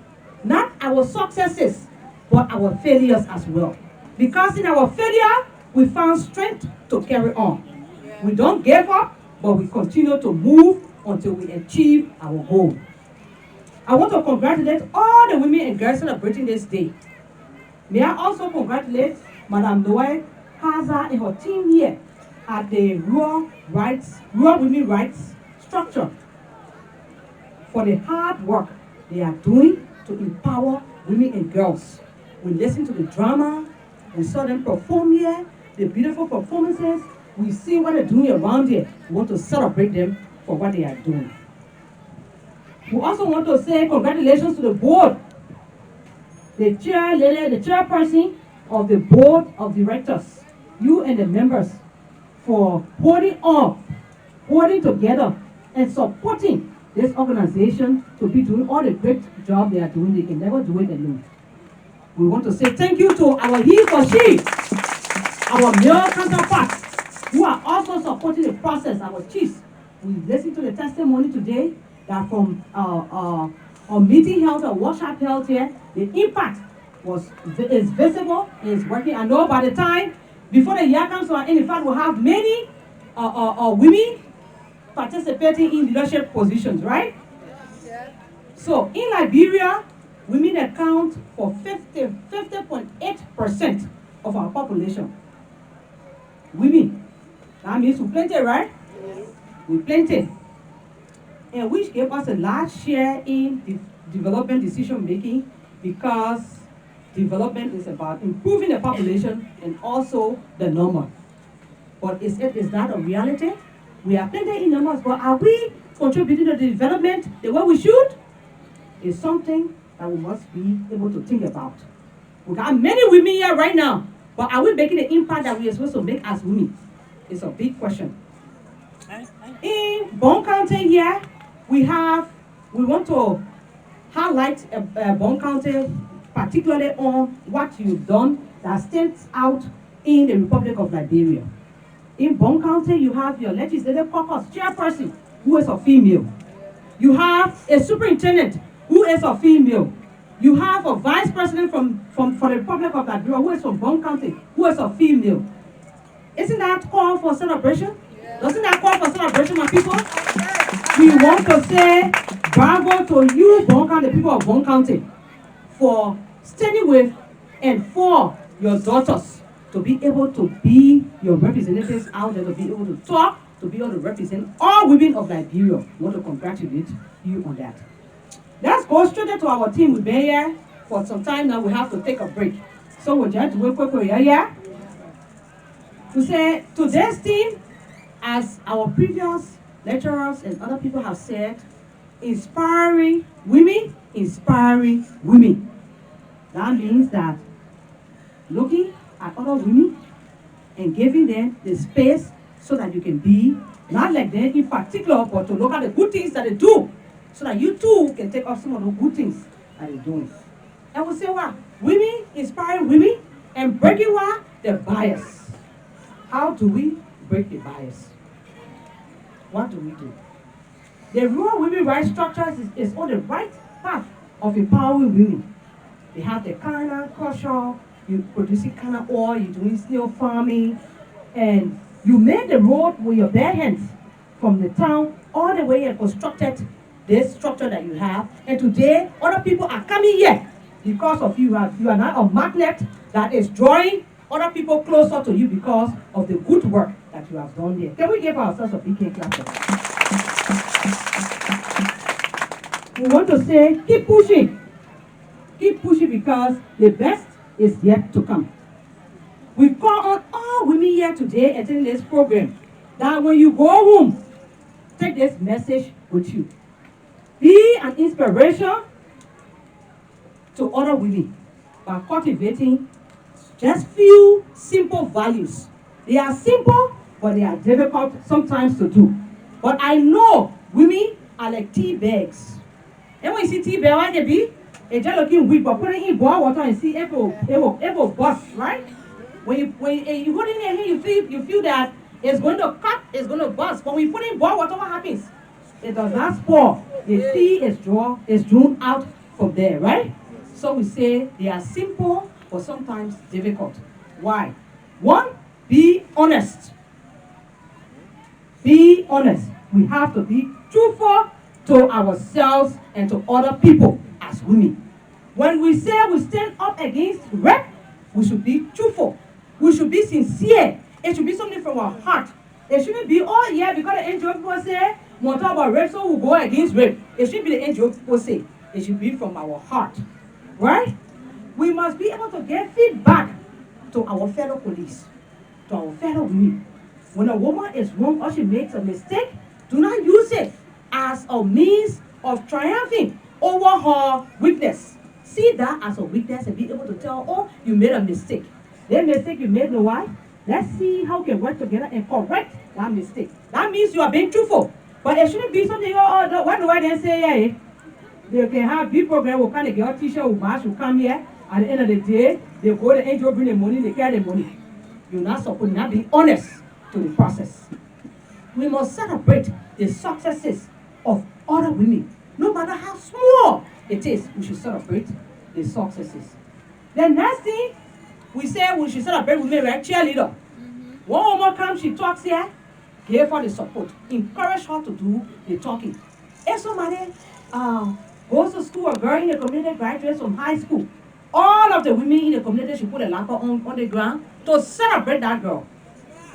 not our successes, but our failures as well. Because in our failure, we found strength to carry on. We don't give up, but we continue to move until we achieve our goal. I want to congratulate all the women and girls celebrating this day. May I also congratulate Madam Noel Kaza and her team here at the Rural Women Rights Structure for the hard work they are doing to empower women and girls. We listen to the drama, we saw them perform here, the beautiful performances, we see what they're doing around here. We want to celebrate them for what they are doing. We also want to say congratulations to the board, the chairperson of the board of directors, you and the members, for holding together and supporting this organization to be doing all the great job they are doing. They can never do it alone. We want to say thank you to our he or she, our male counterparts, who are also supporting the process, our chiefs. We listened to the testimony today that from our meeting health or workshop health here, the impact is visible, is working. I know by the time, before the year comes to an end, in fact, we'll have many women participating in leadership positions, right? Yeah. So in Liberia, women account for 50.8% of our population. Women. That means we plenty, right? Yes. We plenty. And which gave us a large share in development decision making, because development is about improving the population and also the number. But is that a reality? We are plenty in numbers, but are we contributing to the development the way we should? It's something that we must be able to think about. We got many women here right now, but are we making the impact that we are supposed to make as women? It's a big question. In Bong County here, we want to highlight Bong County, particularly on what you've done that stands out in the Republic of Liberia. In Bong County, you have your legislative caucus chairperson, who is a female. You have a superintendent, who is a female. You have a vice president from the Republic of Liberia, who is from Bong County, who is a female. Isn't that call for celebration? Yeah. Doesn't that call for celebration, my people? We want to say bravo to you, Bong County, the people of Bong County, for standing with and for your daughters to be able to be your representatives out there, to be able to talk, to be able to represent all women of Liberia. We want to congratulate you on that. Let's go straight to our team. We've been here for some time now. We have to take a break. So we're just doing quickly here. To say today's team, as our previous lecturers and other people have said, inspiring women, inspiring women. That means that looking at other women and giving them the space so that you can be not like them in particular, but to look at the good things that they do, so that you too can take up some of the good things that they're doing. And we say what? Women, inspiring women, and breaking what? The bias. How do we break the bias? What do we do? The rural women rights structures is on the right path of empowering women. They have the canna culture, you producing canna oil, you're doing snail farming, and you made the road with your bare hands from the town all the way and constructed this structure that you have. And today, other people are coming here because of you. You are now a magnet that is drawing other people closer to you because of the good work that you have done there. Can we give ourselves a big clap? We want to say, keep pushing. Keep pushing because the best is yet to come. We call on all women here today attending this program that when you go home, take this message with you. Be an inspiration to other women by cultivating just few simple values. They are simple, but they are difficult sometimes to do. But I know women are like tea bags. And when you see tea bag, what they be? It's just looking weak, but put it in boil water and see it will bust, right? When you put it in here, you feel that it's going to cut, it's going to bust. But when you put it in boil water, what happens? It does not spoil. The tea is drawn out from there, right? So we say they are simple, but sometimes difficult. Why? One, be honest. Be honest. We have to be truthful to ourselves and to other people as women. When we say we stand up against rape, we should be truthful. We should be sincere. It should be something from our heart. It shouldn't be, oh yeah, because the NGO people say, we'll talk about rape, so we'll go against rape. It shouldn't be the NGO people say. It should be from our heart. Right? We must be able to get feedback to our fellow police, to our fellow women. When a woman is wrong or she makes a mistake, do not use it as a means of triumphing over her weakness. See that as a weakness and be able to tell, oh, you made a mistake. That mistake you made, no why? Let's see how we can work together and correct that mistake. That means you are being truthful. But it shouldn't be something, oh, what do I then say, yeah? They can have big program, will kind of get a teacher who will come here. At the end of the day, they go to the angel, bring the money, they carry the money. You're not supposed to not be honest to the process. We must celebrate the successes of other women. No matter how small it is, we should celebrate the successes. The next thing, we say we should celebrate women like cheerleader. One woman comes, she talks here, give her the support. Encourage her to do the talking. If somebody goes to school, a girl in the community graduates from high school, all of the women in the community should put a lacquer on the ground to celebrate that girl.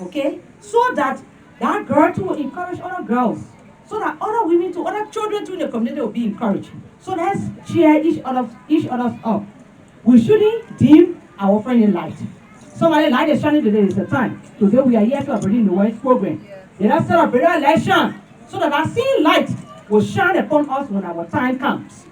Okay? So that that girl too will encourage other girls. So that other women too, other children too in the community will be encouraged. So let's cheer each other up. We shouldn't dim our friendly light. Somebody light is shining today, is the time. Today we are here celebrating the World Program. Let us celebrate our election so that our same light will shine upon us when our time comes.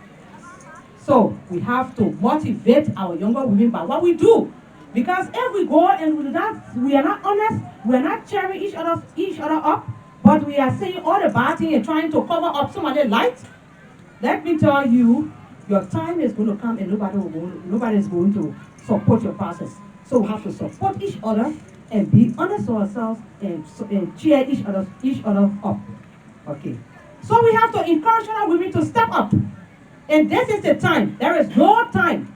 So we have to motivate our younger women by what we do. Because if we go and we do that, we are not honest, we are not cheering each other up, but we are saying all the bad things and trying to cover up some of the light. Let me tell you, your time is going to come and nobody is going to support your process. So we have to support each other and be honest to ourselves and cheer each other up. Okay. So we have to encourage other women to step up. And this is the time. There is no time,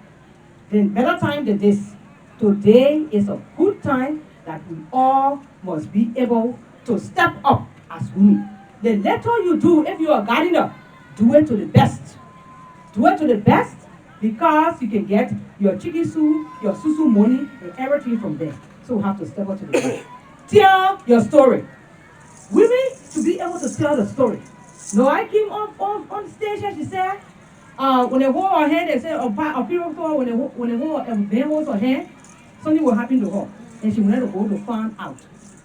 better time than this. Today is a good time that we all must be able to step up as women. The little you do, if you are a gardener, do it to the best. Do it to the best because you can get your chicken soup, your susu money, and everything from there. So we have to step up to the best. Tell your story. Women to be able to tell the story. No, I came on stage and she said, when they hold her hand, they say, a period for when they hold a man holds her hand, something will happen to her. And she wanted to go to find out.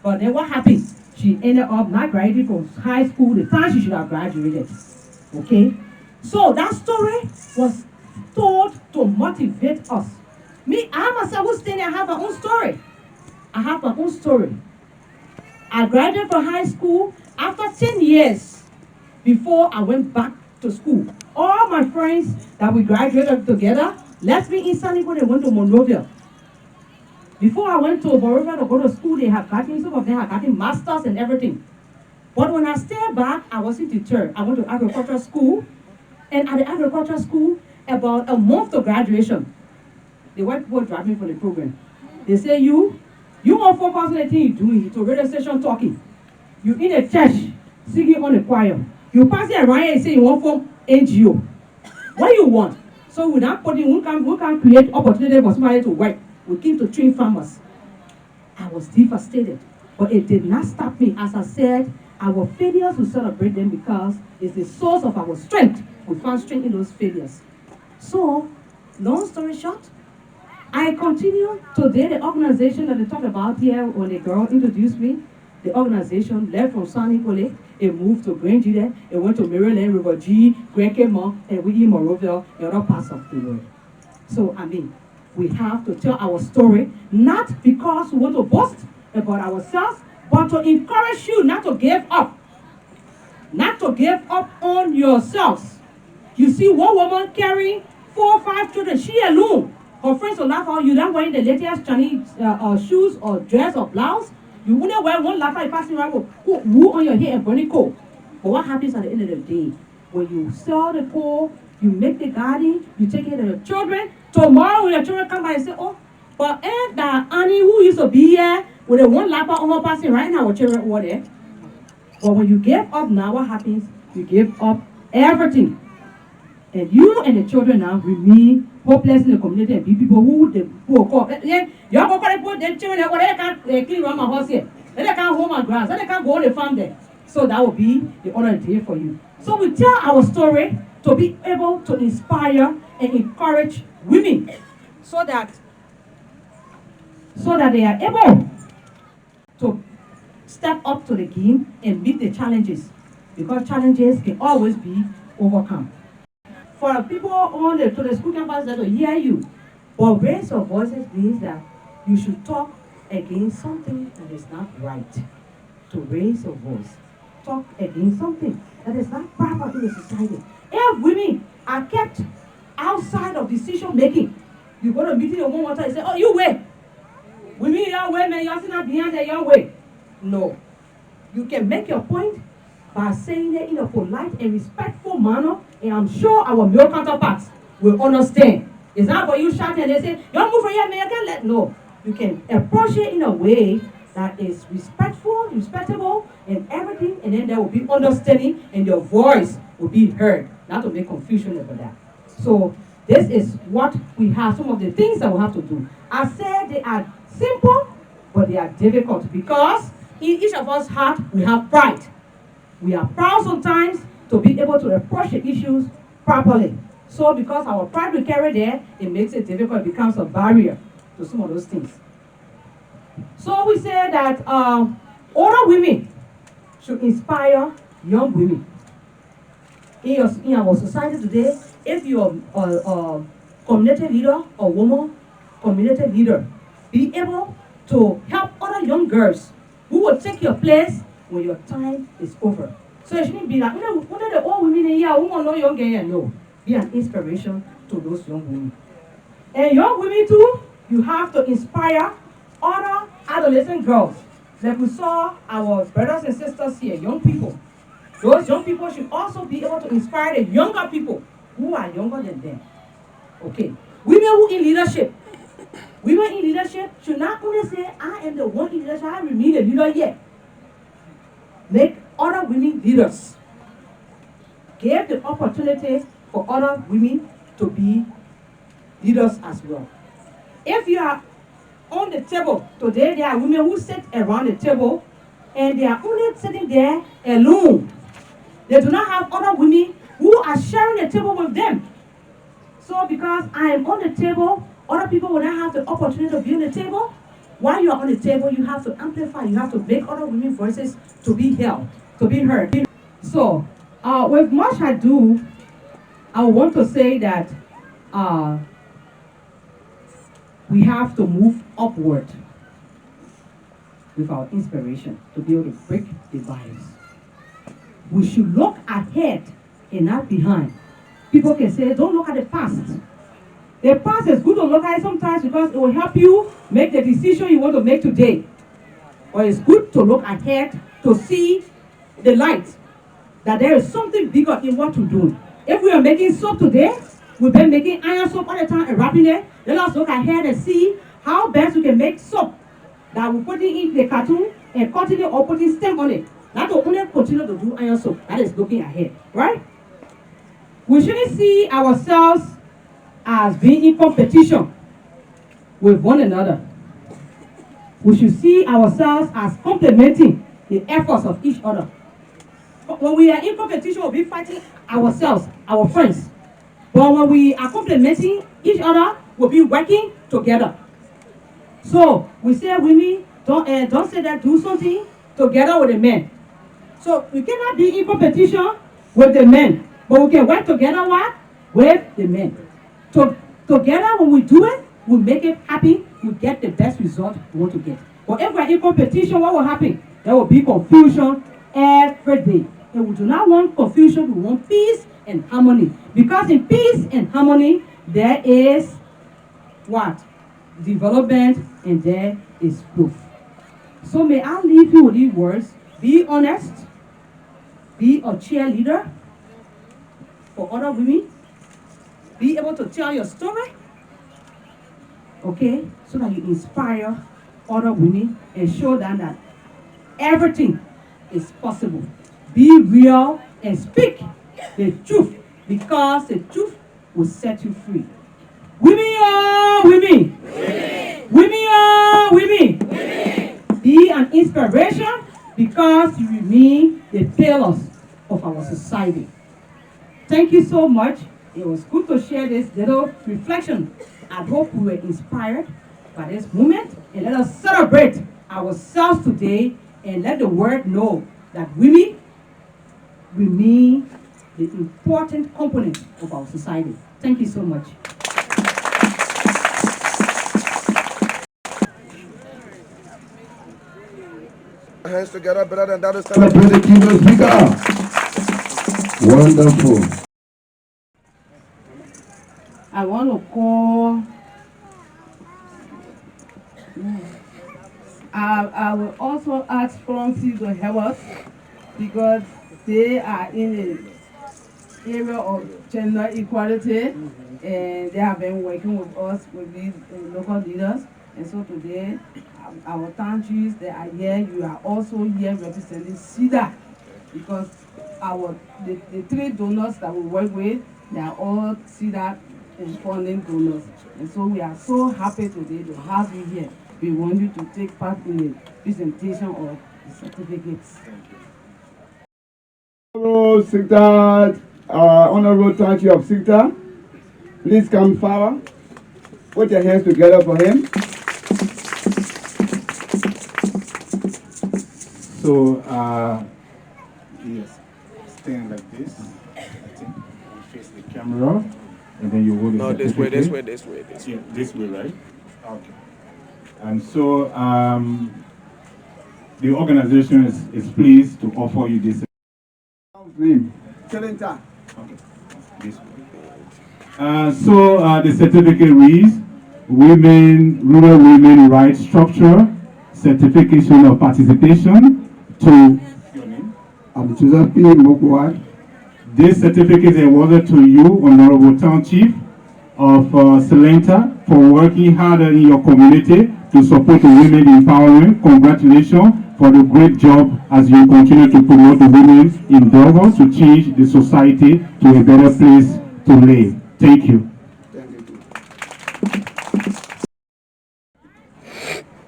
But then what happened? She ended up not graduating from high school the time she should have graduated. Okay? So that story was told to motivate us. Me, I myself was standing, I have my own story. I have my own story. I graduated from high school after 10 years before I went back to school. All my friends that we graduated together left me in San Diego. They went to Monrovia. Before I went to Monrovia to go to school, they had gotten, some of them had gotten masters and everything. But when I stayed back, I wasn't deterred. I went to agricultural school, and at the agricultural school, about a month to graduation, the white people dropped me from the program. They say, you won't focus on the thing you're doing, to radio station talking. You in a church, singing on the choir. You pass it around here and say you want form NGO. What do you want? So without putting, we can create opportunity for somebody to work. We came to train farmers. I was devastated, but it did not stop me. As I said, our failures, we celebrate them because it's the source of our strength. We found strength in those failures. So, long story short, I continue today. The organization that they talked about here when the girl introduced me, the organization left from San Nicolas, it moved to Grand Jude, it went to Maryland, River G, Grand Caymont, and we in Monrovia, and other parts of the world. So, we have to tell our story, not because we want to boast about ourselves, but to encourage you not to give up. Not to give up on yourselves. You see one woman carrying 4 or 5 children, she alone. Her friends will laugh at you, not wearing the latest Chinese shoes or dress or blouse. You wouldn't wear one laptop if passing around with wool on your head and burning coal. But what happens at the end of the day? When you sell the coal, you make the garden, you take care of your children. Tomorrow when your children come by and say, oh, but ain't that Annie who used to be here with a one laptop on her passing right now, our children over there? But when you give up now, what happens? You give up everything. And you and the children now remain hopeless in the community and be people who will call. Y'all go call the children, they can't clean around my house here. They can't hold my grass. They can't go on the farm there. So that will be the other day for you. So we tell our story to be able to inspire and encourage women so that they are able to step up to the game and meet the challenges, because challenges can always be overcome. For the people on to the school campus that will hear you, but raise your voices means that you should talk against something that is not right. To raise your voice, talk against something that is not proper in the society. If women are kept outside of decision making, you go to a meeting of one water and say, oh, you wait. Women your way, man, you're not behind the your way. No. You can make your point by saying it in a polite and respectful manner, and I'm sure our male counterparts will understand. It's not for you shouting and they say, you move from here, man, you can't let no. You can approach it in a way that is respectful, respectable, and everything, and then there will be understanding and your voice will be heard. Not to make confusion about that. So this is what we have, some of the things that we have to do. I said they are simple, but they are difficult because in each of us heart we have pride. We are proud sometimes to be able to approach the issues properly. So because our pride we carry there, it makes it difficult, it becomes a barrier to some of those things. So we say that older women should inspire young women. In our society today, if you're a community leader or woman, community leader, be able to help other young girls who will take your place when your time is over. So it shouldn't be like, what are the old women in here who want no young girl? No. Be an inspiration to those young women. And young women too, you have to inspire other adolescent girls. Like we saw our brothers and sisters here, young people. Those young people should also be able to inspire the younger people who are younger than them. Okay. Women who in leadership. Women in leadership should not only say, I am the one in leadership, I remain a leader yet. Make other women leaders. Give the opportunity for other women to be leaders as well. If you are on the table, today there are women who sit around the table and they are only sitting there alone. They do not have other women who are sharing the table with them. So because I am on the table, other people will not have the opportunity to be on the table. While you are on the table, you have to amplify, you have to make other women's voices to be held, to be heard. So, with much ado, I want to say that we have to move upward. with our inspiration to be able to break the bias. We should look ahead and not behind. People can say, don't look at the past. The past is good to look at it sometimes because it will help you make the decision you want to make today. But it's good to look ahead to see the light, that there is something bigger in what we're doing. If we are making soap today, we've been making iron soap all the time and wrapping it. Let us look ahead and see how best we can make soap that we put it in the cartoon and cutting it or putting stamp on it. That will only continue to do iron soap. That is looking ahead, right? We shouldn't see ourselves as being in competition with one another. We should see ourselves as complementing the efforts of each other. When we are in competition, we'll be fighting ourselves, our friends. But when we are complementing each other, we'll be working together. So we say, women, don't say that, do something together with the men. So we cannot be in competition with the men, but we can work together what? With the men. Together, when we do it, we make it happy, we get the best result we want to get. But if we're in competition, what will happen? There will be confusion every day. And we do not want confusion, we want peace and harmony. Because in peace and harmony, there is what? Development, and there is growth. So may I leave you with these words. Be honest. Be a cheerleader for other women. Be able to tell your story. Okay? So that you inspire other women and show them that everything is possible. Be real and speak the truth, because the truth will set you free. Women, oh, women. Women, oh, women. Be an inspiration, because you remain the pillars of our society. Thank you so much. It was good to share this little reflection. I hope we were inspired by this moment, and let us celebrate ourselves today and let the world know that women remain the important component of our society. Thank you so much. Hands together, better than that. Celebrate the kingdom speaker. Wonderful. I want to call. I will also ask Francis to help us, because they are in the area of gender equality, and they have been working with us, with these local leaders. And so today, our countries that are here, you are also here representing CEDA, because the three donors that we work with, they are all CEDA and funding donors. And so we are so happy today to have you here. We want you to take part in the presentation of the certificates. Honorable Secretary, Honorable Township of Secretary, please come forward. Put your hands together for him. So, yes, stand like this. I think you face the camera, and then you hold the certificate. This way. Yeah, this way, right? Okay. And so, the organization is pleased to offer you this. Name. Chalenta. Okay. This way. So, the certificate reads, Rural Women Rights Structure, Certification of Participation to your name. I'm Joseph P. Mokwad. This certificate is awarded to you, Honorable Town Chief of Salenta, for working harder in your community to support the women empowerment. Congratulations for the great job as you continue to promote the women's endeavor to change the society to a better place to live. Thank you.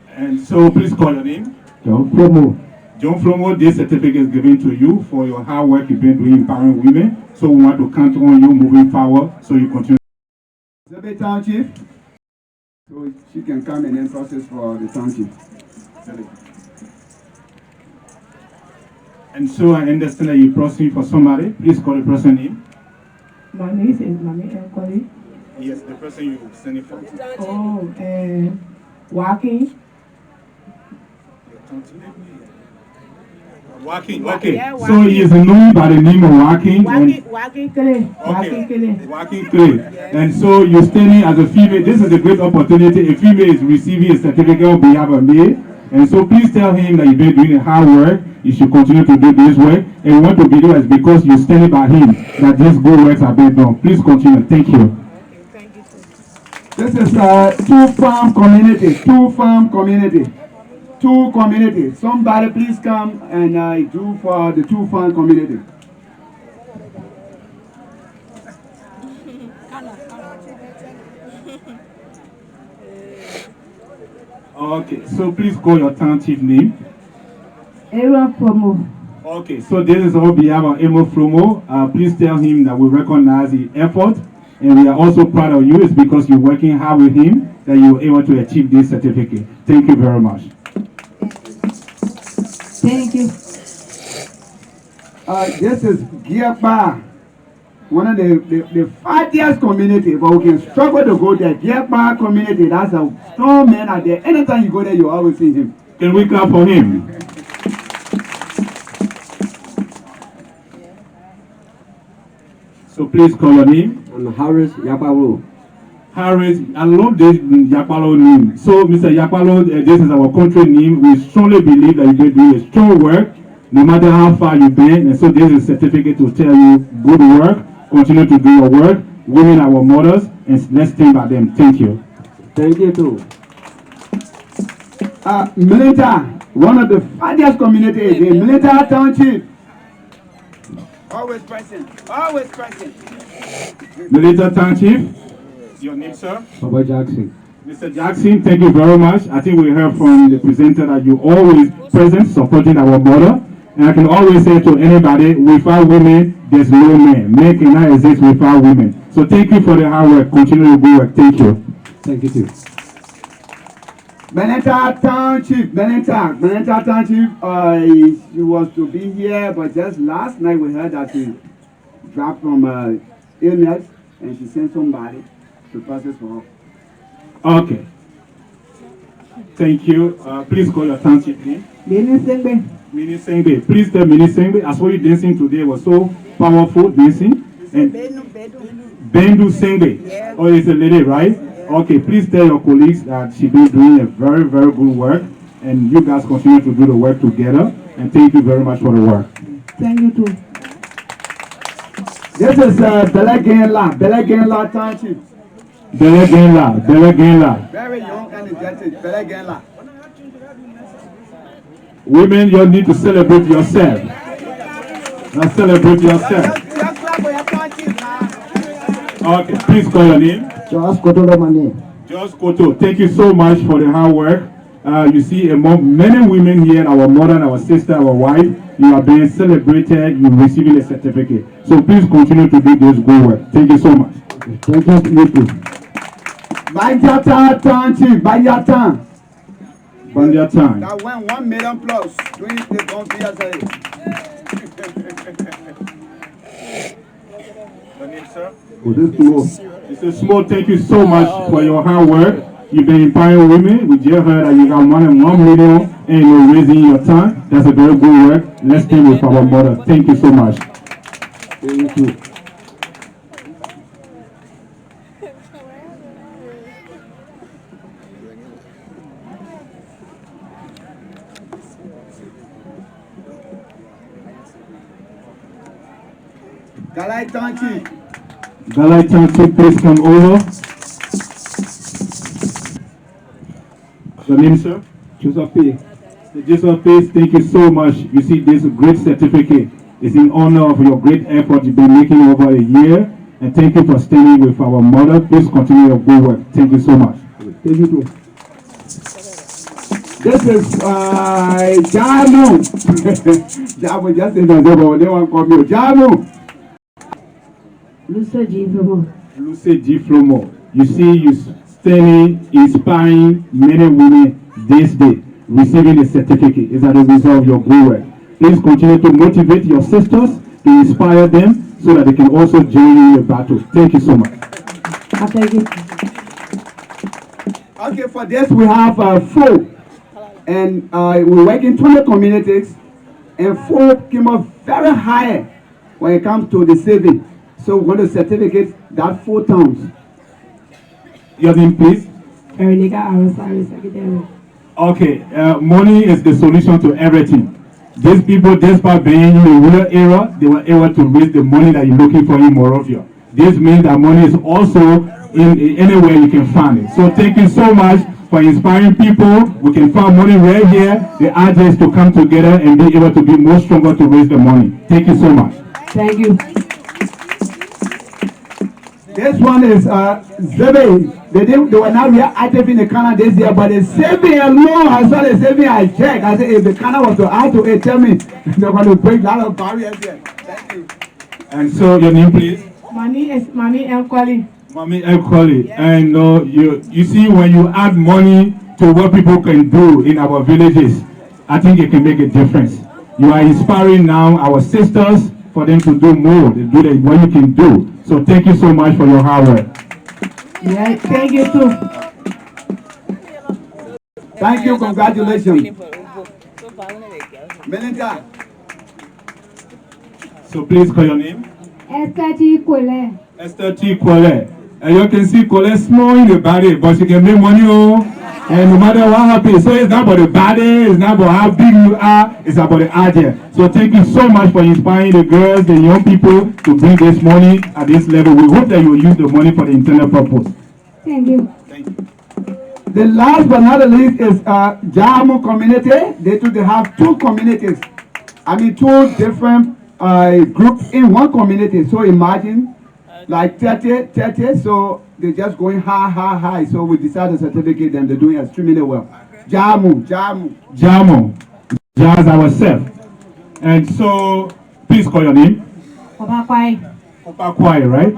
And so please call your name. John Promo. John Flomo, this certificate is given to you for your hard work you've been doing empowering women. So we want to count on you moving forward so you continue. Zebe Township. So she can come and then process for the township. And so I understand that you're processing for somebody. Please call the person name. My name is Mami Elkoli. Yes, the person you're sending for. Oh, walking. Walking, okay. Yeah, walking. So he is known by the name of Walking. Walking clay. Okay. Walking clay. Yes. And so you're standing as a female. This is a great opportunity. A female is receiving a certificate on behalf of male. And so please tell him that you've been doing a hard work. You should continue to do this work. And we want to be there because you're standing by him that these good works are being done. Please continue. Thank you. Thank you, sir. This is two-farm community. Two-farm community. Two community. Somebody please come and do for the two-farm community. Okay, so please call your town chief name. Aaron Promo. Okay, so this is on behalf of Emo Flomo. Please tell him that we recognize his effort and we are also proud of you. It's because you're working hard with him that you were able to achieve this certificate. Thank you very much. Thank you. This is Giapa, one of the farthest community, but we can struggle to go there. Giapa community, that's a strong man out there. Anytime you go there, you always see him. Can we clap for him? So please call your name. I'm Harris Yapalo. Harris, I love this Yapalo name. So, Mr. Yapalo, this is our country name. We strongly believe that you've been doing a strong work, no matter how far you've been. And so, this is a certificate to tell you good work. Continue to do your work. Women are our mothers, and let's think about them. Thank you. Thank you too. Milita, one of the farthest communities in Milita Township. Always present. Always present. Milita Township. Your name, sir? Papa Jackson. Mr. Jackson, thank you very much. I think we heard from the presenter that you always present supporting our mother. And I can always say to anybody, without women, there's no men. Men cannot exist without women. So thank you for the hard work. Continue to do work. Thank you. Thank you too. Benetta Township, Benetta Township, she was to be here, but just last night we heard that she dropped from illness and she sent somebody to process for her. Okay. Thank you. Please call your township name. Mini Sengbe. Mini Sengbe. Please tell Mini Sengbe, I saw you dancing today. It was so powerful dancing. And Bendu Sengbe. Yeah. Oh, it's a lady, right? Yeah. Okay, please tell your colleagues that she's been doing a very, very good work. And you guys continue to do the work together. And thank you very much for the work. Thank you too. This is Belegenla Township. Belegenla. Very young and energetic, Belegenla. Women, you need to celebrate yourself. Now celebrate yourself. Okay, please call your name. Just Koto my name. Just Koto. Thank you so much for the hard work. You see, among many women here, our mother, our sister, our wife, you are being celebrated, you receiving a certificate. So please continue to do this good work. Thank you so much. Thank you too. Banjata Township, Banjata. Banjata. That went 1 million plus. Doing the don't be as Your name, sir? Oh, this small. Mr. Small, thank you so much for your hard work. You've been empowering women. We just heard that you got more than 1 million and you're raising your time. That's a very good work. Let's stay with our mother. Thank you so much. Thank you. Galai Township. Galai Township, please come over. Your name, sir? Joseph P. Joseph P, thank you so much. You see, this great certificate is in honor of your great effort you've been making over a year. And thank you for staying with our mother. Please continue your good work. Thank you so much. Thank you too. This is Jamu. Jamu just in the door, they want to call me Jamu. Lucy G. Promo. Lucy G. Flomo. You see, you standing, inspiring many women this day, receiving a certificate. Is that a result of your good work? Please continue to motivate your sisters, to inspire them, so that they can also join you in the battle. Thank you so much. Thank you. Okay, for this we have 4. And we work in 20 communities, and 4 came up very high when it comes to the saving. So we want to certificate that 4 towns. Your name, please. Veronica, our service secretary. Okay, money is the solution to everything. These people, despite being in a rural area, they were able to raise the money that you're looking for in Morovia. This means that money is also in anywhere you can find it. So thank you so much for inspiring people. We can find money right here. The idea is to come together and be able to be more stronger to raise the money. Thank you so much. Thank you. This one is Zebe. They were not really active in the Canada this year, but the saving alone, I saw the saving, I checked. I said, if the Canada was to add to it, tell me, they're going to break a lot of barriers here. Thank you. And so your name, please. Money is Mommy Elquali. Mommy Elquali. Yes. And you see, when you add money to what people can do in our villages, I think it can make a difference. You are inspiring now our sisters for them to do more, to do what you can do. So thank you so much for your hard work. Yeah, thank you too. Thank you, congratulations. Melinda. So please call your name. Esther T. Kwele. Esther T. Kwele. And you can see Kwele small in the body, but she can make money, and no matter what happens. So it's not about the body, it's not about how big you are, it's about the idea. So thank you so much for inspiring the girls, the young people to bring this money at this level. We hope that you will use the money for the intended purpose. Thank you. Thank you. The last but not the least is Jamo community. They have 2 communities. I mean 2 different groups in one community. So imagine like 30, so they're just going high. So we decided to certificate them. They're doing extremely well. Jamo. Jazz ourselves. And so, please call your name. Kopakwai, right?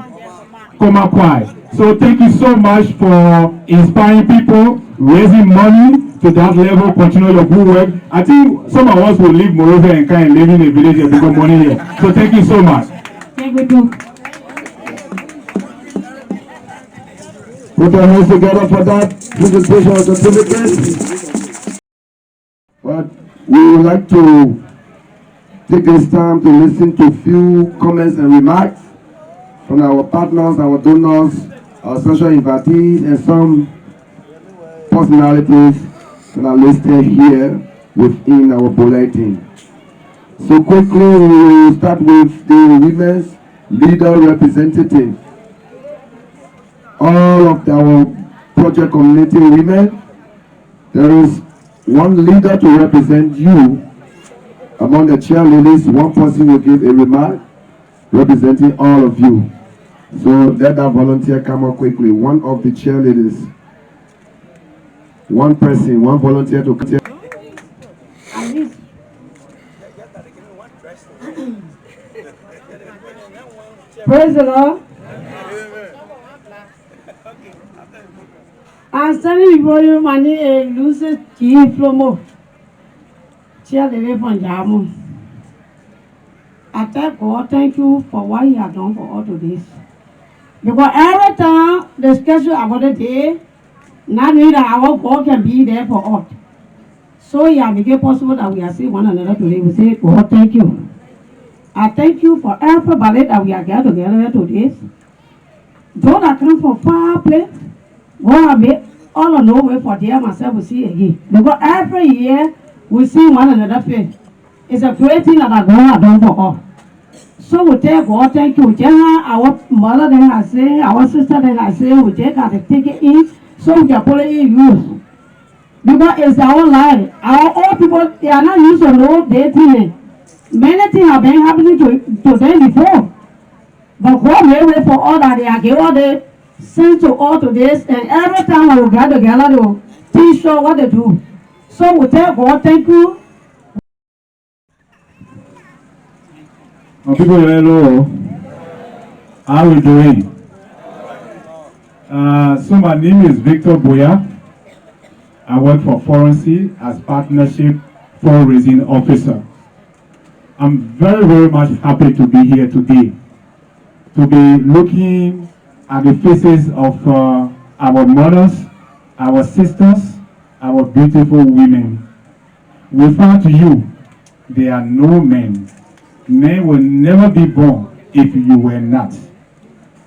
Komakwai. So thank you so much for inspiring people, raising money to that level, continue your good work. I think some of us will leave Morovia and kind of live in a village and become money here. So thank you so much. Thank you too. Put your hands together for that presentation of certificate. But we would like to take this time to listen to a few comments and remarks from our partners, our donors, our social invitees, and some personalities that are listed here within our bulletin. So quickly, we will start with the women's leader representative. All of our project community women, there is one leader to represent you. Among the cheerleaders, one person will give a remark representing all of you. So let that volunteer come up quickly. One of the cheerleaders, one person, one volunteer to come. Praise the Lord. I'm standing before you, my name is Lucy G. Flomo. Cheerleader from Jamu. I thank God, thank you for what you have done for all of this. Because every time the schedule about the day, not only that our God can be there for us. So it has become possible that we are seeing one another today. We say, God, thank you. I thank you for everybody that we are gathered together today. Those that come from far place, God make all of no way for them myself we see again. Because every year we see one another face. It's a great thing that God has done for us. So we tell God, thank you. Our mother then has said, our sister then has said, we take her to take it in, so we can put it in use. Because it's our life. Our old people, they are not used to no dating. Many things have been happening to them before. But God made way for all that they are given, they sent to all to this, and every time we gather together, they will teach us what they do. So we tell God, thank you. People, hello. How are we doing? So my name is Victor Boya. I work for Forensic as Partnership Fundraising Officer. I'm very, very much happy to be here today, to be looking at the faces of our mothers, our sisters, our beautiful women Without you, there are no men. Men will never be born if you were not.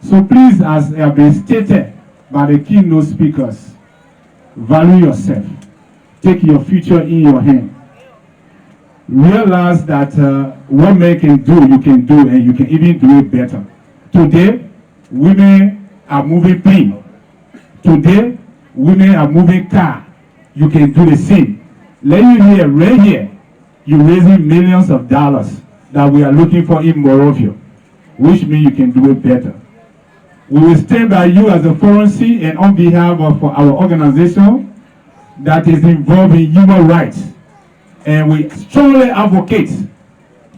So please, as have been stated by the keynote speakers, value yourself. Take your future in your hand. Realize that what men can do, you can do, and you can even do it better. Today, women are moving plane. Today, women are moving car. You can do the same. Let you hear, right here, you're raising millions of dollars that we are looking for in Morovia, which means you can do it better. We will stand by you as a foreign and on behalf of our organization that is involved in human rights. And we strongly advocate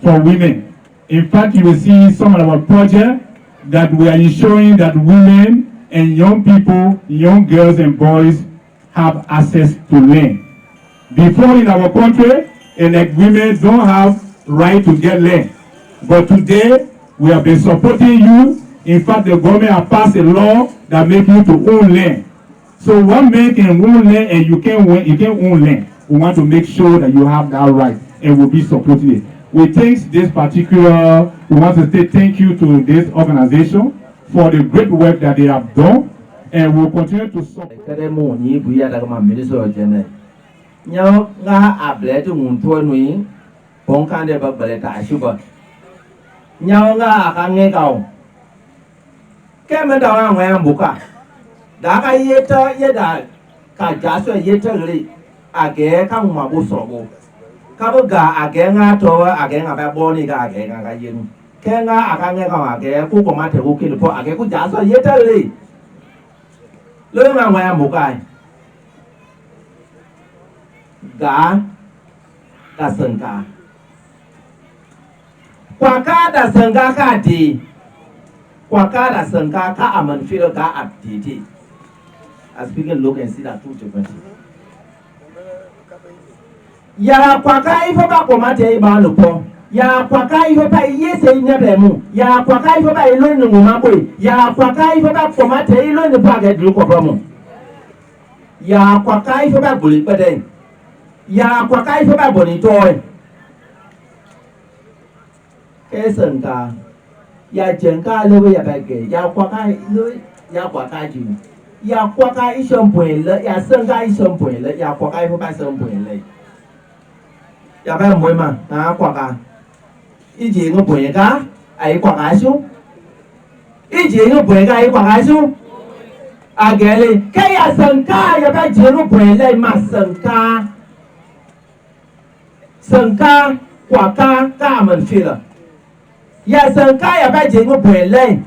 for women. In fact, you will see some of our projects that we are ensuring that women and young people, young girls and boys have access to land. Before in our country, women don't have right to get land. But today, we have been supporting you. In fact, the government has passed a law that makes you to own land. So one man can own land and you can own land. We want to make sure that you have that right and will be supporting it. We think we want to say thank you to this organization for the great work that they have done, and we'll continue to support. Nhau nga able tu nguntua nui Bong kan dia berbalik tak syukur. Nhau nga akan ngekau. Kami dah orang yang buka. Dah kaya yeta yeda kajasu yeta geli. Age kamu mabu sobo. Kamu ga age nga toa age nga beboni ga age nga kayin. Kaya nga akan ngekau age ku komate ku kini po age ku jasu yeta geli. Lalu orang yang buka. Ga da sengka. Kwaka da sengka ka di. Kwaka da sengka ka aman feel ga abdi. As people look and see that two different. Ya kwaka ifo ba komate iba lupo. Ya kwaka ifo ba yese nyabemu. Ya kwaka ifo ba ilo ni ngumabwe. Ya kwaka ifo ba komate ilo ni bage dluko promo. Ya kwaka ifo ba buli pede. Ya kwa kai fa ba boni toy ke sengka ya jenka le ya ba ge ya kwa kai le ya kwa kai ji ya kwa kai shon pwe le ya sengka shon pwe le ya kwa kai fa ba shon pwe le ya ba mo ma na kwa ka i ji ngo pwe ka ai kwa ka su i ji ngo pwe ka ai kwa ka su agele ke ya sengka ya ba ji ngo pwe le ma sengka sengka kwaka ka man fila ya sengka ya ba je ngo bwele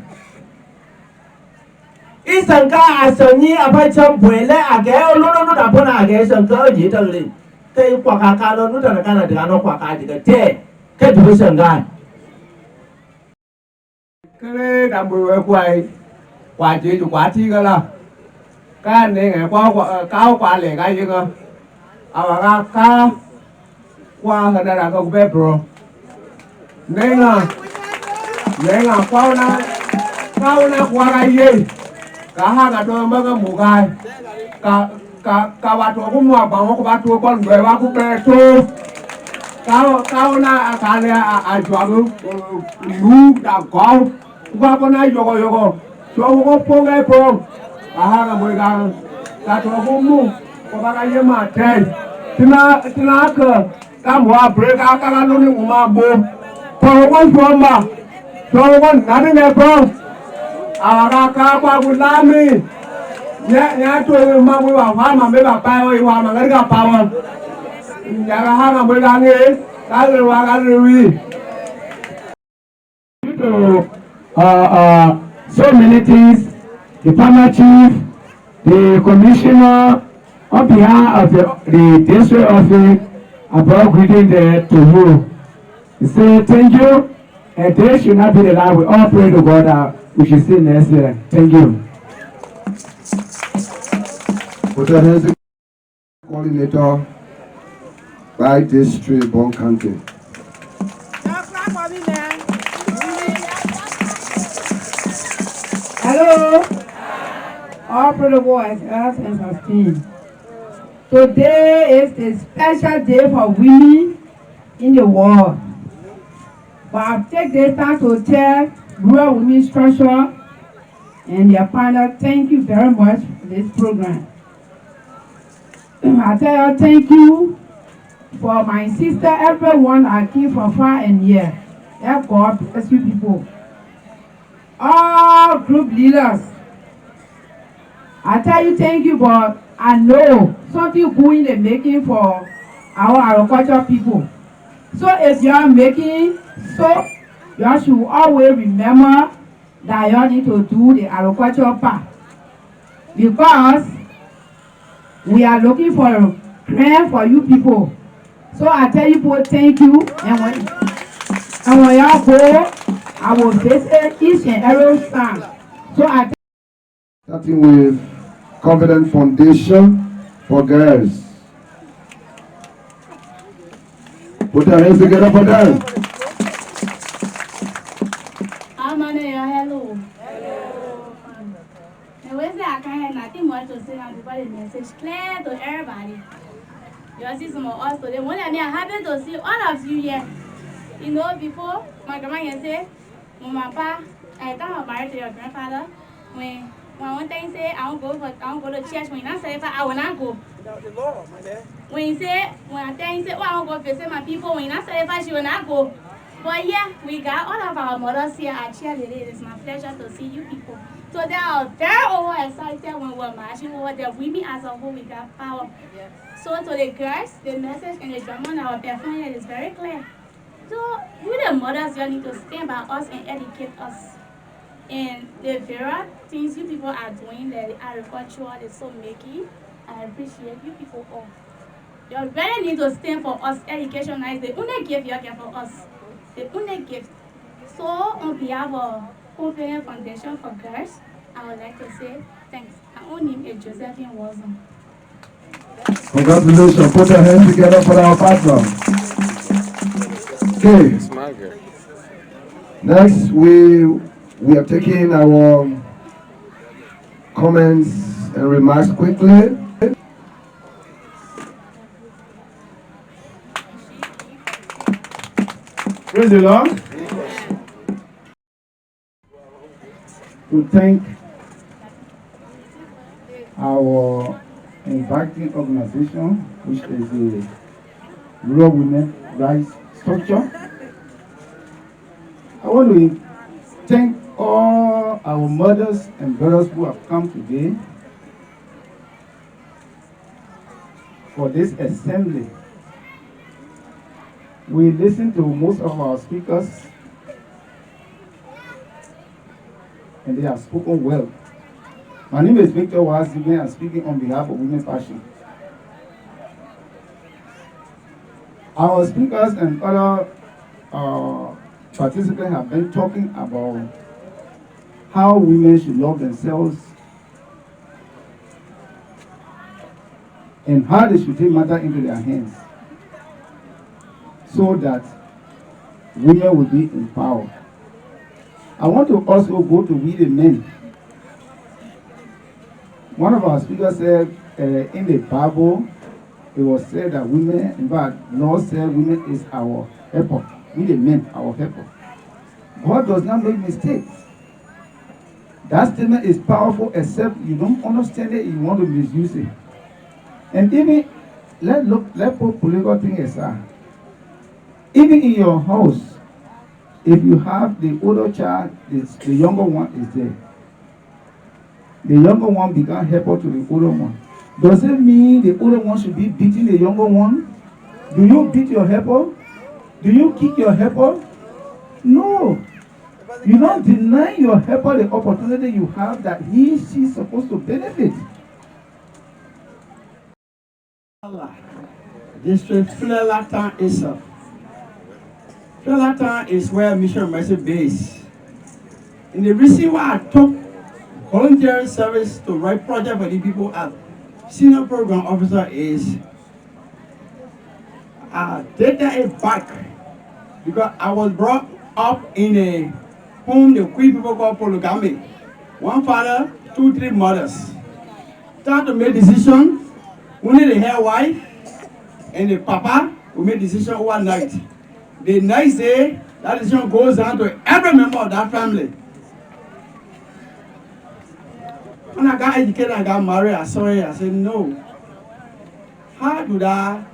i sengka asonyi aba cham bwele age olono da bona age sengka ji tangli kai kwaka ka lo nu da kana da no kwaka ji ga te kai du sengka Cái đam bùi quay quả chỉ chủ quả chi cơ là cái anh này ngày qua cao quả lẻ cái gì cơ à mà cao qua hồi đây là con bé bro nên là cao na qua cái gì cả hai cả đôi mới có một cái cả bà chúa cũng mua bằng một bà chúa con người bà cũng bé chúa cao na cả này chúa cũng lú đã có qua con này yogo chúa cũng phong cái phong cả hai cả mười cả chúa cũng mua có bà cái gì mà thế tina cơ kamu break akala lóni umabo tọwọ́n fọmba tọwọ́n nàdínlẹ̀ fọm àwàrà kápá gùlámì nyẹ tó ewu ma wíwà fáàmà mẹ́bà báyọ̀ ìwà àmàlẹ́gà pàwọ̀ nyàrá hàmà mẹ́bà ń yé kálí wà kálí wí. So many things, the farmer chief, the commissioner, on behalf of the district office, about greeting to you. We say thank you, and this should not be the last. We all pray to God that we should see next year. Thank you. Coordinator by district Bong County. Hello. All prayer boys, us and 16. Today is a special day for women in the world. But I'll take this time to tell Rural Women's Structure and their panel, thank you very much for this program. I tell you thank you for my sister, everyone I came from far and near. Let God bless you people. All group leaders, I tell you thank you, but I know something good in the making for our agriculture people. So if you are making soap, you should always remember that you need to do the agricultural part. Because we are looking for a grant for you people. So I tell you people thank you. And when y'all go, I will visit each and every stand. So I Starting with Confident Foundation for Girls. Put your hands together for them. Hello. And when I can't have nothing much to say now before the message clear to everybody. You see some of us today. One day I'm happy to see all of you here. You know, before my grandma can say, my papa, I thought I'm married to your grandfather. When one thing say I don't go to church, when I say I will not go. When you say when I tell you say, oh, I don't go visit my people, when I say she will not go. But yeah, we got all of our mothers here at cheerleading. It's my pleasure to see you people. So they are very overexcited when we're marching over there. Women as a whole, we got power. So to the girls, the message and the drama on our performance is very clear. So you the mothers, you need to stand by us and educate us. And the various things you people are doing, the agriculture, the soap making, I appreciate you people all. You really need to stand for us. Education is the only gift you get for us. The only gift. So on behalf of Confident Foundation for Girls, I would like to say thanks. My own name is Josephine Walson. Congratulations. Put your hands together for our partner. Okay. Next, we are taking our comments and remarks quickly. Praise the Lord. To thank our inviting organization, which is the Rural Women Rights Structure. I want to thank all our mothers and brothers who have come today for this assembly. We listened to most of our speakers and they have spoken well. My name is Victor Wazibe. I'm speaking on behalf of Women Passion. Our speakers and other participants have been talking about how women should love themselves and how they should take matters into their hands so that women will be empowered. I want to also go to we the men. One of our speakers said in the Bible, it was said that women, in fact, Lord said women is our helper. We the men, our helper. God does not make mistakes. That statement is powerful except you don't understand it, you want to misuse it. And even, let's put political thing aside. Even in your house, if you have the older child, the younger one is there. The younger one become helper to the older one. Does it mean the older one should be beating the younger one? Do you beat your helper? Do you kick your helper? No. You don't deny your helper the opportunity you have that she's supposed to benefit. District Palala town itself. Palala town is where Mission Mercy base. And the reason why I took voluntary service to write project for the people as senior program officer is I did that back because I was brought up in a home the Cree people call polygamy. One father, 2, 3 mothers. Start to make decisions Only the hair wife and the papa will make decision overnight. The next day, that decision goes down to every member of that family. When I got educated, I got married, I saw it, I said, no. How do I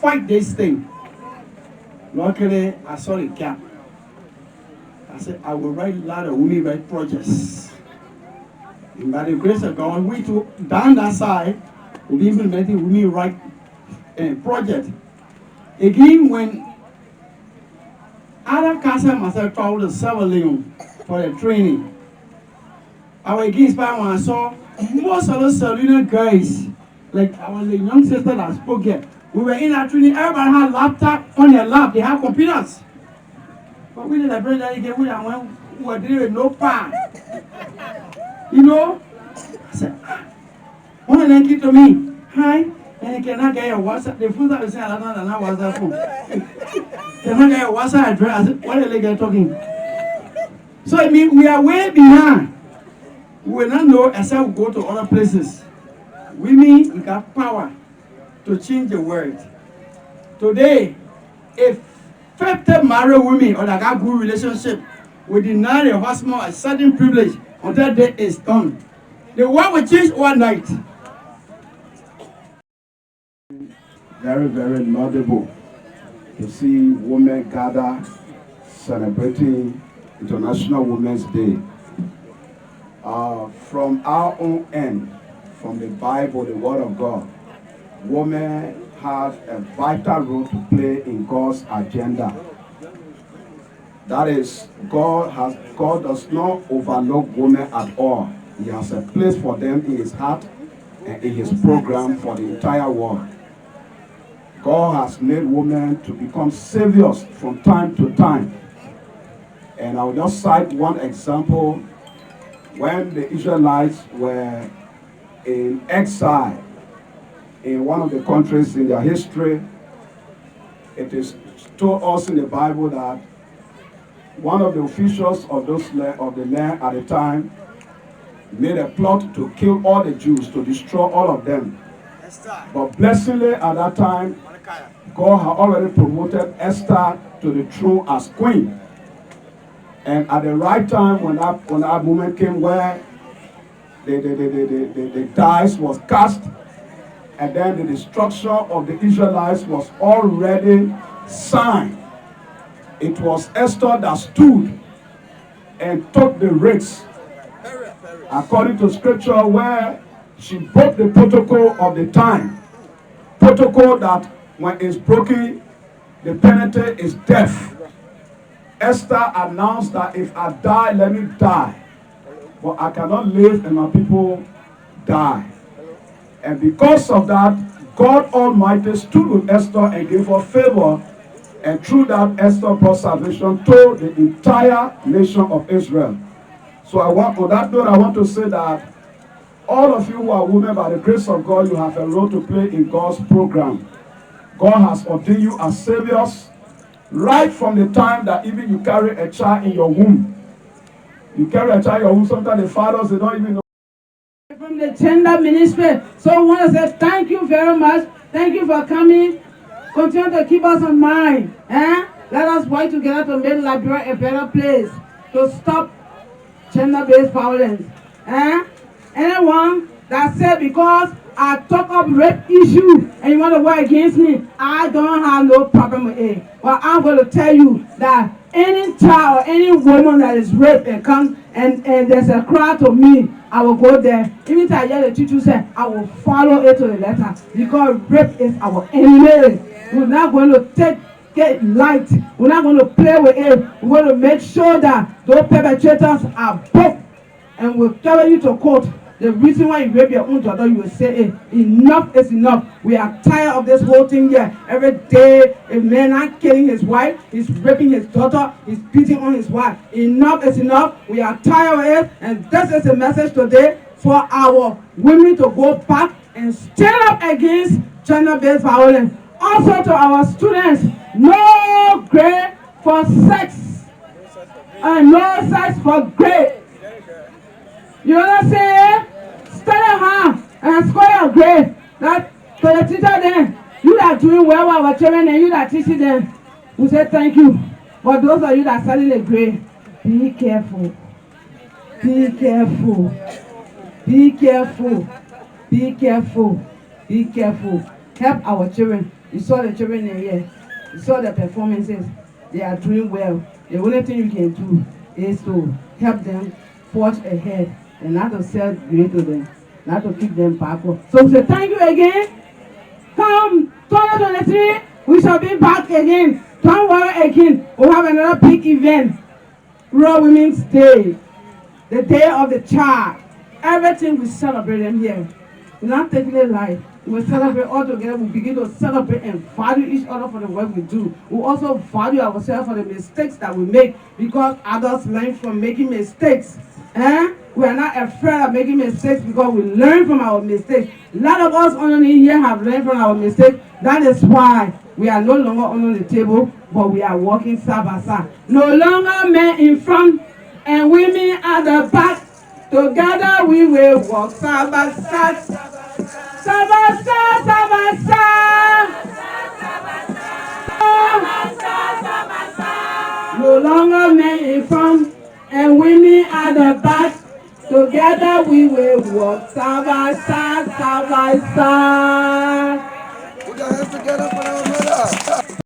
fight this thing? Luckily, I saw the gap. I said, I will write a lot of women right projects. And by the grace of God, we took down that side, we'll be implementing women right project. Again, when other council myself traveled to Sierra Leone for the training, I was again inspired when I saw most of those Sierra Leonean guys, like I was a young sister that spoke here. We were in that training, everybody had laptop on their lap, they had computers. But we did a brother again, we were dealing with no power. You know? I said, one of them came to me, hi, and can I get your WhatsApp? The food that was saying, I don't know WhatsApp phone. Can I get your WhatsApp address? I said, what are they talking? So I mean, we are way behind. We will not know except we go to other places. Women, we got power to change the world. Today, if 50 married women or that got good relationship will deny the husband a certain privilege until that day is done, the world will change overnight. Very, very laudable to see women gather celebrating International Women's Day. From our own end, from the Bible, the Word of God, women have a vital role to play in God's agenda. That is, God does not overlook women at all. He has a place for them in his heart and in his program for the entire world. God has made women to become saviors from time to time. And I will just cite one example. When the Israelites were in exile in one of the countries in their history, it is told us in the Bible that one of the officials of the land at the time made a plot to kill all the Jews, to destroy all of them. But blessedly at that time, God had already promoted Esther to the throne as queen. And at the right time, when that moment came where the dice was cast, and then the destruction of the Israelites was already signed, it was Esther that stood and took the risk, according to scripture, where she broke the protocol of the time. Protocol that when it's broken, the penalty is death. Esther announced that if I die, let me die. But I cannot live and my people die. And because of that, God Almighty stood with Esther and gave her favor. And through that, Esther brought salvation to the entire nation of Israel. So on that note, I want to say that all of you who are women, by the grace of God, you have a role to play in God's program. God has ordained you as saviors right from the time that even you carry a child in your womb. You carry a child in your womb, sometimes the fathers, they don't even know. From the gender ministry. So I want to say thank you very much. Thank you for coming. Continue to keep us in mind. Let us work together to make Liberia a better place. To stop gender-based violence. Anyone that said because I talk up rape issue and you want to work against me, I don't have no problem with it. But I'm going to tell you that any child or any woman that is raped and comes and there's a cry to me, I will go there. Even if I hear the teacher say, I will follow it to the letter. Because rape is our enemy. We're not going to take it light. We're not going to play with it. We're going to make sure that those perpetrators are booked and we'll carry you to court. The reason why you rape your own daughter, you will say, hey, enough is enough. We are tired of this whole thing here. Every day, a man not killing his wife, he's raping his daughter, he's beating on his wife. Enough is enough. We are tired of it. And this is a message today for our women to go back and stand up against gender-based violence. Also to our students, no grade for sex and no sex for grade. You understand? Study hard and score your grade. That the teacher then, you that doing well with our children and you that teaching them, we say thank you. But those of you that study the grade, be careful. Be careful. Be careful. Be careful. Be careful. Help our children. You saw the children in here. You saw the performances. They are doing well. The only thing you can do is to help them forge ahead and not to sell grade to them, not to keep them backward. So we say thank you again. Come 2023, we shall be back again. Don't worry again. We'll have another big event. World Women's Day. The day of the child. Everything we celebrate them here. We're not taking it light. We celebrate all together. We begin to celebrate and value each other for the work we do. We also value ourselves for the mistakes that we make because others learn from making mistakes. We are not afraid of making mistakes because we learn from our mistakes. A lot of us on here have learned from our mistakes. That is why we are no longer on the table, but we are walking side by side. No longer men in front and women at the back. Together we will walk side by side. Side by side, side by side. No longer men in front and women at the back. Together we will walk side by side, side by side. Put your hands together for our mother.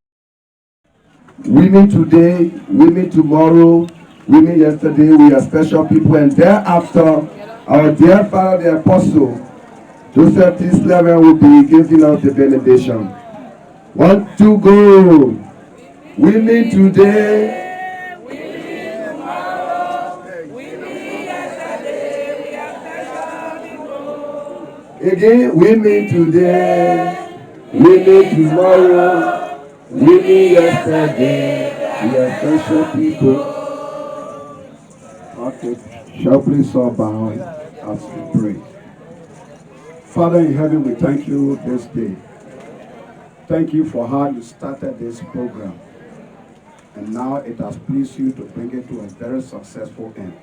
Women today, women tomorrow, women yesterday, we are special people, and thereafter, our dear father, the apostle, Joseph T. Slevin, will be giving us the benediction. 1, 2, go. Women today. Again, women today, women tomorrow, women yesterday, we are special people. Okay, shall please all bow as we pray. Father in heaven, we thank you this day. Thank you for how you started this program. And now it has pleased you to bring it to a very successful end.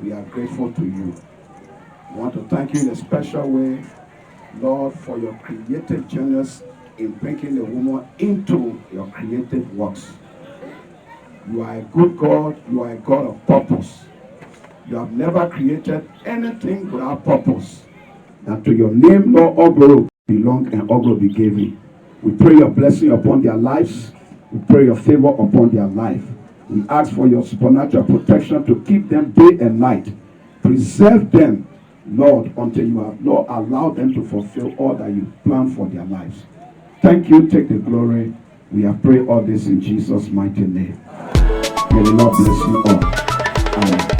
We are grateful to you. I want to thank you in a special way, Lord, for your creative genius in bringing the woman into your creative works. You are a good God. You are a God of purpose. You have never created anything without purpose. And to your name, Lord, all glory belong and all glory be given. We pray your blessing upon their lives. We pray your favor upon their life. We ask for your supernatural protection to keep them day and night. Preserve them, Lord, until you have, Lord, allowed them to fulfill all that you plan for their lives. Thank you. Take the glory. We have prayed all this in Jesus' mighty name. May the Lord bless you all. Amen.